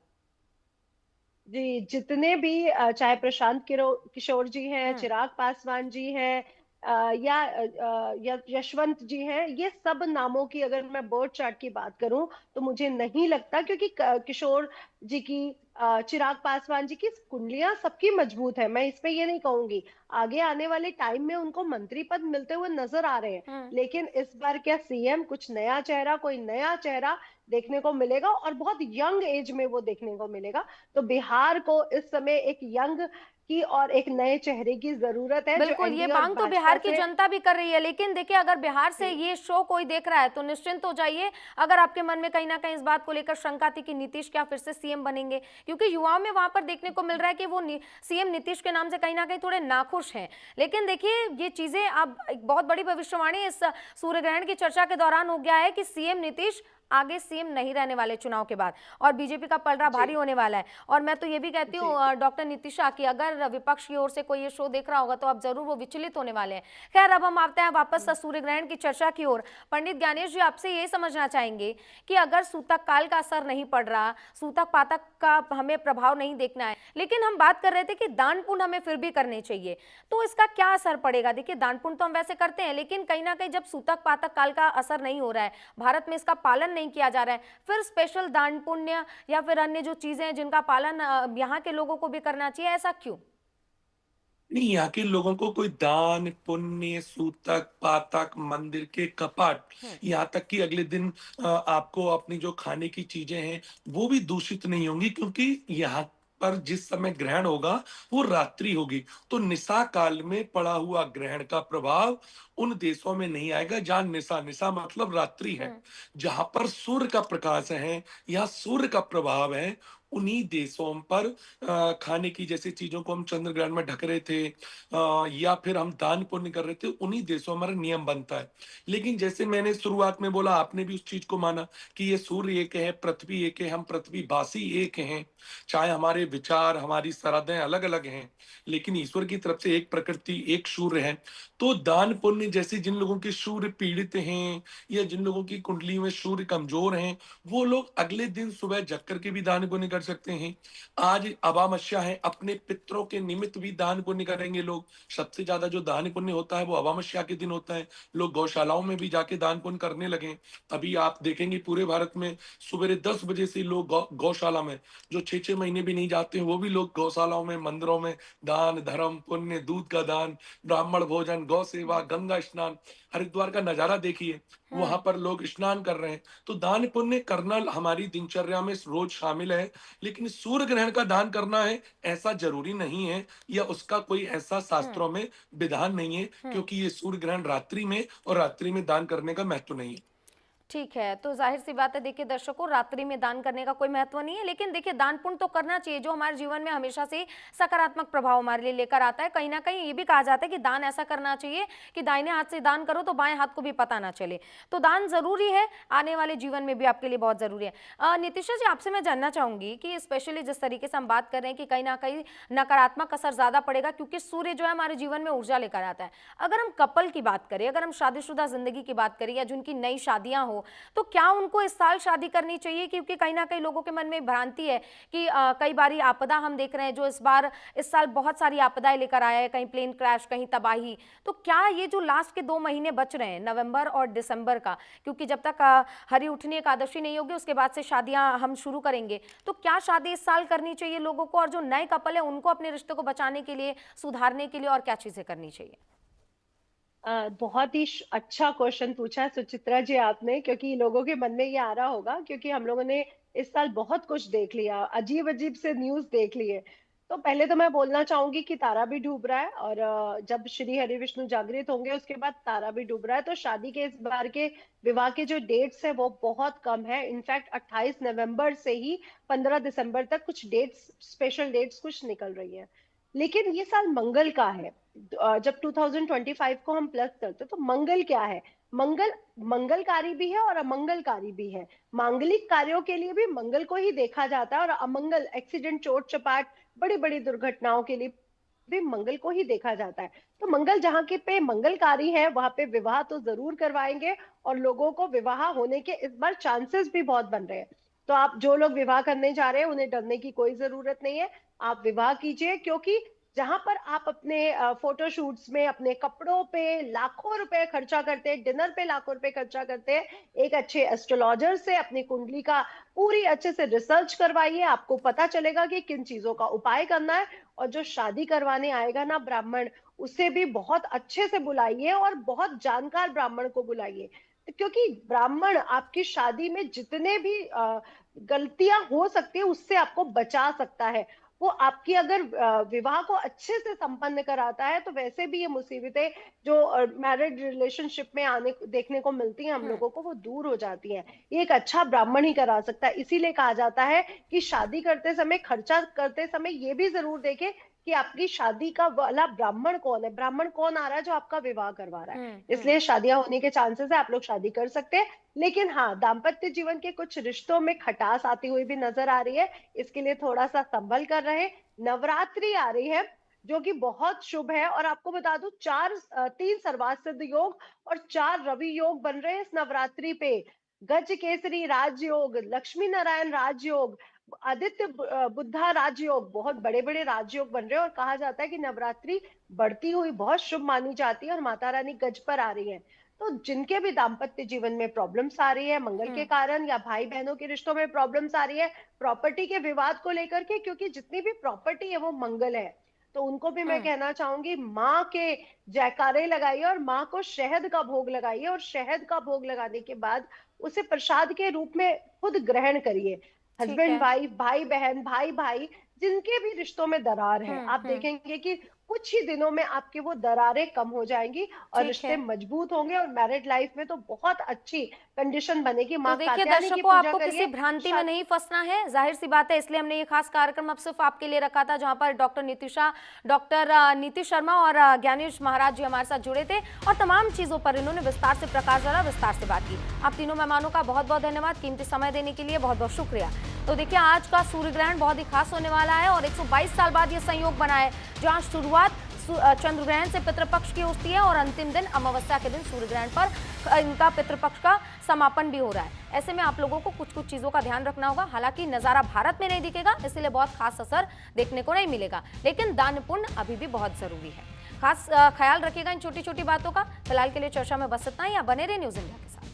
जी, जितने भी चाहे प्रशांत किशोर जी हैं, चिराग पासवान जी हैं, या यशवंत जी हैं, ये सब नामों की अगर मैं बर्थ चार्ट की बात करूं तो मुझे नहीं लगता, क्योंकि किशोर जी की, चिराग पासवान जी की कुंडलियां सबकी मजबूत है। मैं इसमें ये नहीं कहूंगी, आगे आने वाले टाइम में उनको मंत्री पद मिलते हुए नजर आ रहे हैं, लेकिन इस बार क्या सीएम कुछ नया चेहरा, कोई नया चेहरा देखने को मिलेगा और बहुत यंग एज में वो देखने को मिलेगा। तो बिहार को इस समय एक यंग की और एक नए चेहरे की जरूरत है, जो बिल्कुल, ये एनडीए और मांग तो भाजपा बिहार की से। जनता भी कर रही है। लेकिन देखिए, अगर बिहार से ये शो कोई देख रहा है तो निश्चिंत हो जाइए, अगर आपके मन में कहीं ना कहीं इस बात को लेकर शंका थी कि नीतीश क्या फिर से सीएम बनेंगे, क्योंकि युवाओं में वहां पर देखने को मिल रहा है कि वो सीएम नीतीश के नाम से कहीं ना कहीं थोड़े नाखुश हैं। लेकिन देखिए, ये चीजें अब एक बहुत बड़ी भविष्यवाणी इस सूर्य ग्रहण की चर्चा के दौरान हो गया है कि सीएम नीतीश आगे सीएम नहीं रहने वाले चुनाव के बाद, और बीजेपी का पलड़ा भारी होने वाला है। और मैं तो ये भी कहती हूँ डॉक्टर नितिशा की, अगर विपक्ष की ओर से कोई ये शो देख रहा होगा तो अब जरूर वो विचलित होने वाले हैं। खैर, अब हम आते हैं वापस सूर्य ग्रहण की चर्चा की ओर। पंडित ज्ञानेश जी, आपसे ये समझना चाहेंगे कि अगर सूतक काल का असर नहीं पड़ रहा, सूतक पातक का हमें प्रभाव नहीं देखना है, लेकिन हम बात कर रहे थे कि दान पुण्य हमें फिर भी करने चाहिए, तो इसका क्या असर पड़ेगा? देखिए, दान पुण्य तो हम वैसे करते हैं, लेकिन कहीं ना कहीं जब सूतक पातक काल का असर नहीं हो रहा है, भारत में इसका पालन नहीं किया जा रहा है, फिर स्पेशल दान पुण्य या फिर अन्य जो चीजें हैं जिनका पालन यहाँ के लोगों को भी करना चाहिए, ऐसा क्यों? नहीं, यहाँ के लोगों को कोई दान पुण्य, सूतक पातक, मंदिर के कपाट, यहाँ तक कि अगले दिन आपको अपनी जो खाने की चीजें हैं वो भी दूषित नहीं होंगी, क्योंकि यहाँ पर जिस समय ग्रहण होगा वो रात्रि होगी। तो निशा काल में पड़ा हुआ ग्रहण का प्रभाव उन देशों में नहीं आएगा जहाँ निशा, निशा मतलब रात्रि है, जहां पर सूर्य का प्रकाश है या सूर्य का प्रभाव है, उन्हीं देशों पर खाने की जैसे चीजों को हम चंद्र ग्रहण में ढक रहे थे, या फिर हम दान पुण्य कर रहे थे, उन्हीं देशों में हमारा नियम बनता है। लेकिन जैसे मैंने शुरुआत में बोला, आपने भी उस चीज को माना कि ये सूर्य एक है, पृथ्वी एक है, हम पृथ्वीवासी एक हैं, चाहे हमारे विचार, हमारी सरहदें अलग अलग हैं, लेकिन ईश्वर की तरफ से एक प्रकृति, एक सूर्य है। तो दान पुण्य जैसे जिन लोगों के सूर्य पीड़ित हैं या जिन लोगों की कुंडली में सूर्य कमजोर हैं, वो लोग अगले दिन सुबह जग करके भी दान पुण्य कर सकते हैं। आज अमावस्या है, अपने पितरों के निमित्त भी दान पुण्य करेंगे लोग। सबसे ज्यादा जो दान पुण्य होता है वो अमावस्या के दिन होता है। लोग गौशालाओं में भी जाके दान पुण्य करने लगे। अभी आप देखेंगे पूरे भारत में सुबह 10 बजे से लोग गौशाला में, जो 6-6 महीने भी नहीं जाते हैं, वो भी लोग गौशालाओं में, मंदिरों में दान धर्म पुण्य, दूध का दान, ब्राह्मण भोजन, गौ सेवा, गंगा स्नान, हरिद्वार का नजारा देखिए, वहां पर लोग स्नान कर रहे हैं। तो दान पुण्य करना हमारी दिनचर्या में रोज शामिल है, लेकिन सूर्य ग्रहण का दान करना है ऐसा जरूरी नहीं है, या उसका कोई ऐसा शास्त्रों में विधान नहीं है, क्योंकि ये सूर्य ग्रहण रात्रि में और रात्रि में दान करने का महत्व नहीं है। ठीक है, तो जाहिर सी बात है, देखिए दर्शकों, रात्रि में दान करने का कोई महत्व नहीं है, लेकिन देखिए दान पुण्य तो करना चाहिए जो हमारे जीवन में हमेशा से सकारात्मक प्रभाव हमारे लिए लेकर आता है। कहीं ना कहीं ये भी कहा जाता है कि दान ऐसा करना चाहिए कि दाहिने हाथ से दान करो तो बाएं हाथ को भी पता ना चले। तो दान जरूरी है, आने वाले जीवन में भी आपके लिए बहुत जरूरी है। नितिशा जी, आपसे मैं जानना चाहूंगी कि स्पेशली जिस तरीके से हम बात कर रहे हैं कि कहीं ना कहीं नकारात्मक असर ज्यादा पड़ेगा, क्योंकि सूर्य जो है हमारे जीवन में ऊर्जा लेकर आता है। अगर हम कपल की बात करें, अगर हम शादीशुदा जिंदगी की बात करें, या जिनकी नई शादियां हो, तो क्या उनको इस साल शादी करनी चाहिए? क्योंकि कहीं ना कहीं लोगों के मन में भ्रांति है कि कई बारी आपदा हम देख रहे हैं, जो इस साल बहुत सारी आपदाएं लेकर आया है, कहीं प्लेन क्रैश, कहीं तबाही। तो क्या ये जो लास्ट के 2 महीने बच रहे हैं, नवंबर और दिसंबर का, क्योंकि जब तक हरि उठनी एकादशी नहीं होगी उसके बाद से शादियां हम शुरू करेंगे, तो क्या शादी इस साल करनी चाहिए लोगों को? और जो नए कपल है उनको अपने रिश्ते को बचाने के लिए, सुधारने के लिए और क्या चीजें करनी चाहिए? बहुत ही अच्छा क्वेश्चन पूछा है सुचित्रा जी आपने, क्योंकि लोगों के मन में ये आ रहा होगा, क्योंकि हम लोगों ने इस साल बहुत कुछ देख लिया, अजीब अजीब से न्यूज देख लिए। तो पहले तो मैं बोलना चाहूंगी कि तारा भी डूब रहा है, और जब श्री हरि विष्णु जागृत होंगे उसके बाद तारा भी डूब रहा है। तो शादी के इस बार के विवाह के जो डेट्स है वो बहुत कम है। इनफैक्ट 28 नवंबर से ही 15 दिसंबर तक कुछ डेट्स, स्पेशल डेट्स कुछ निकल रही है। लेकिन ये साल मंगल का है। जब 2025 को हम प्लस करते तो मंगल क्या है? मंगल मंगलकारी भी है और अमंगलकारी भी है। मांगलिक कार्यों के लिए भी मंगल को ही देखा जाता है, और अमंगल, एक्सीडेंट, चोट चपाट, बड़ी बड़ी दुर्घटनाओं के लिए भी मंगल को ही देखा जाता है। तो मंगल जहाँ के पे मंगलकारी है वहां पे विवाह तो जरूर करवाएंगे, और लोगों को विवाह होने के इस बार चांसेस भी बहुत बन रहे हैं। तो आप जो लोग विवाह करने जा रहे हैं उन्हें डरने की कोई जरूरत नहीं है, आप विवाह कीजिए। क्योंकि जहां पर आप अपने फोटोशूट्स में अपने कपड़ों पे लाखों रुपए खर्चा करते हैं, डिनर पे लाखों रुपए खर्चा करते हैं, एक अच्छे एस्ट्रोलॉजर से अपनी कुंडली का पूरी अच्छे से रिसर्च करवाइए। आपको पता चलेगा कि किन चीजों का उपाय करना है। और जो शादी करवाने आएगा ना ब्राह्मण, उसे भी बहुत अच्छे से बुलाइए, और बहुत जानकार ब्राह्मण को बुलाइए। क्योंकि ब्राह्मण आपकी शादी में जितने भी गलतियां हो सकती है उससे आपको बचा सकता है। वो आपकी अगर विवाह को अच्छे से संपन्न कराता है, तो वैसे भी ये मुसीबतें जो मैरिड रिलेशनशिप में आने देखने को मिलती हैं हम लोगों को, वो दूर हो जाती हैं। ये एक अच्छा ब्राह्मण ही करा सकता है। इसीलिए कहा जाता है कि शादी करते समय, खर्चा करते समय ये भी जरूर देखें कि आपकी शादी का वाला ब्राह्मण कौन है, ब्राह्मण कौन आ रहा है जो आपका विवाह करवा रहा है। इसलिए शादियां होने के चांसेस है, आप लोग शादी कर सकते हैं। लेकिन हाँ, दाम्पत्य जीवन के कुछ रिश्तों में खटास आती हुई भी नजर आ रही है, इसके लिए थोड़ा सा संभल कर रहे। नवरात्रि आ रही है जो कि बहुत शुभ है, और आपको बता दूं 3 सर्वासिद्ध योग और 4 रवि योग बन रहे हैं इस नवरात्रि पे। गज केसरी राजयोग, लक्ष्मी नारायण राजयोग, आदित्य बुद्धा राजयोग, बहुत बड़े बड़े राजयोग बन रहे हैं। और कहा जाता है कि नवरात्रि बढ़ती हुई बहुत शुभ मानी जाती है, और माता रानी गज पर आ रही है। तो जिनके भी दाम्पत्य जीवन में प्रॉब्लम्स आ रही है मंगल के कारण, या भाई बहनों के रिश्तों में प्रॉब्लम्स आ रही है प्रॉपर्टी के विवाद को लेकर के, क्योंकि जितनी भी प्रॉपर्टी है वो मंगल है, तो उनको भी मैं कहना चाहूंगी, माँ के जयकारे लगाइए और माँ को शहद का भोग लगाइए, और शहद का भोग लगाने के बाद उसे प्रसाद के रूप में खुद ग्रहण करिए। हस्बैंड वाइफ, भाई बहन, भाई भाई, जिनके भी रिश्तों में दरार है, आप देखेंगे कि कुछ ही दिनों में आपके वो दरारें कम हो जाएंगी और रिश्ते मजबूत होंगे, और मैरिड लाइफ में तो बहुत अच्छी कंडीशन बनेगी। तो देखिए दर्शकों, आपको किसी भ्रांति में नहीं फंसना है, जाहिर सी बात है, इसलिए हमने ये खास कार्यक्रम अब सिर्फ आपके लिए रखा था, जहां पर डॉक्टर नितिशा, डॉक्टर नीति शर्मा और ज्ञानेश महाराज जी हमारे साथ जुड़े थे, और तमाम चीजों पर इन्होंने विस्तार से प्रकाश डाला, विस्तार से बात की। आप तीनों मेहमानों का बहुत बहुत धन्यवाद, कीमती समय देने के लिए बहुत बहुत शुक्रिया। तो देखिए, आज का सूर्य ग्रहण बहुत ही खास होने वाला है, और 122 साल बाद ये संयोग बना है, जहां शुरुआत चंद्र ग्रहण से पितृपक्ष की होती है, और अंतिम दिन अमावस्या के दिन सूर्य ग्रहण पर इनका पितृपक्ष का समापन भी हो रहा है। ऐसे में आप लोगों को कुछ कुछ चीजों का ध्यान रखना होगा। हालांकि नजारा भारत में नहीं दिखेगा, इसलिए बहुत खास असर देखने को नहीं मिलेगा, लेकिन दान पुण्य अभी भी बहुत जरूरी है। खास ख्याल रखिएगा इन छोटी छोटी बातों का। फिलहाल के लिए चर्चा में बस इतना ही। आप बने रहे न्यूज़ इंडिया के साथ।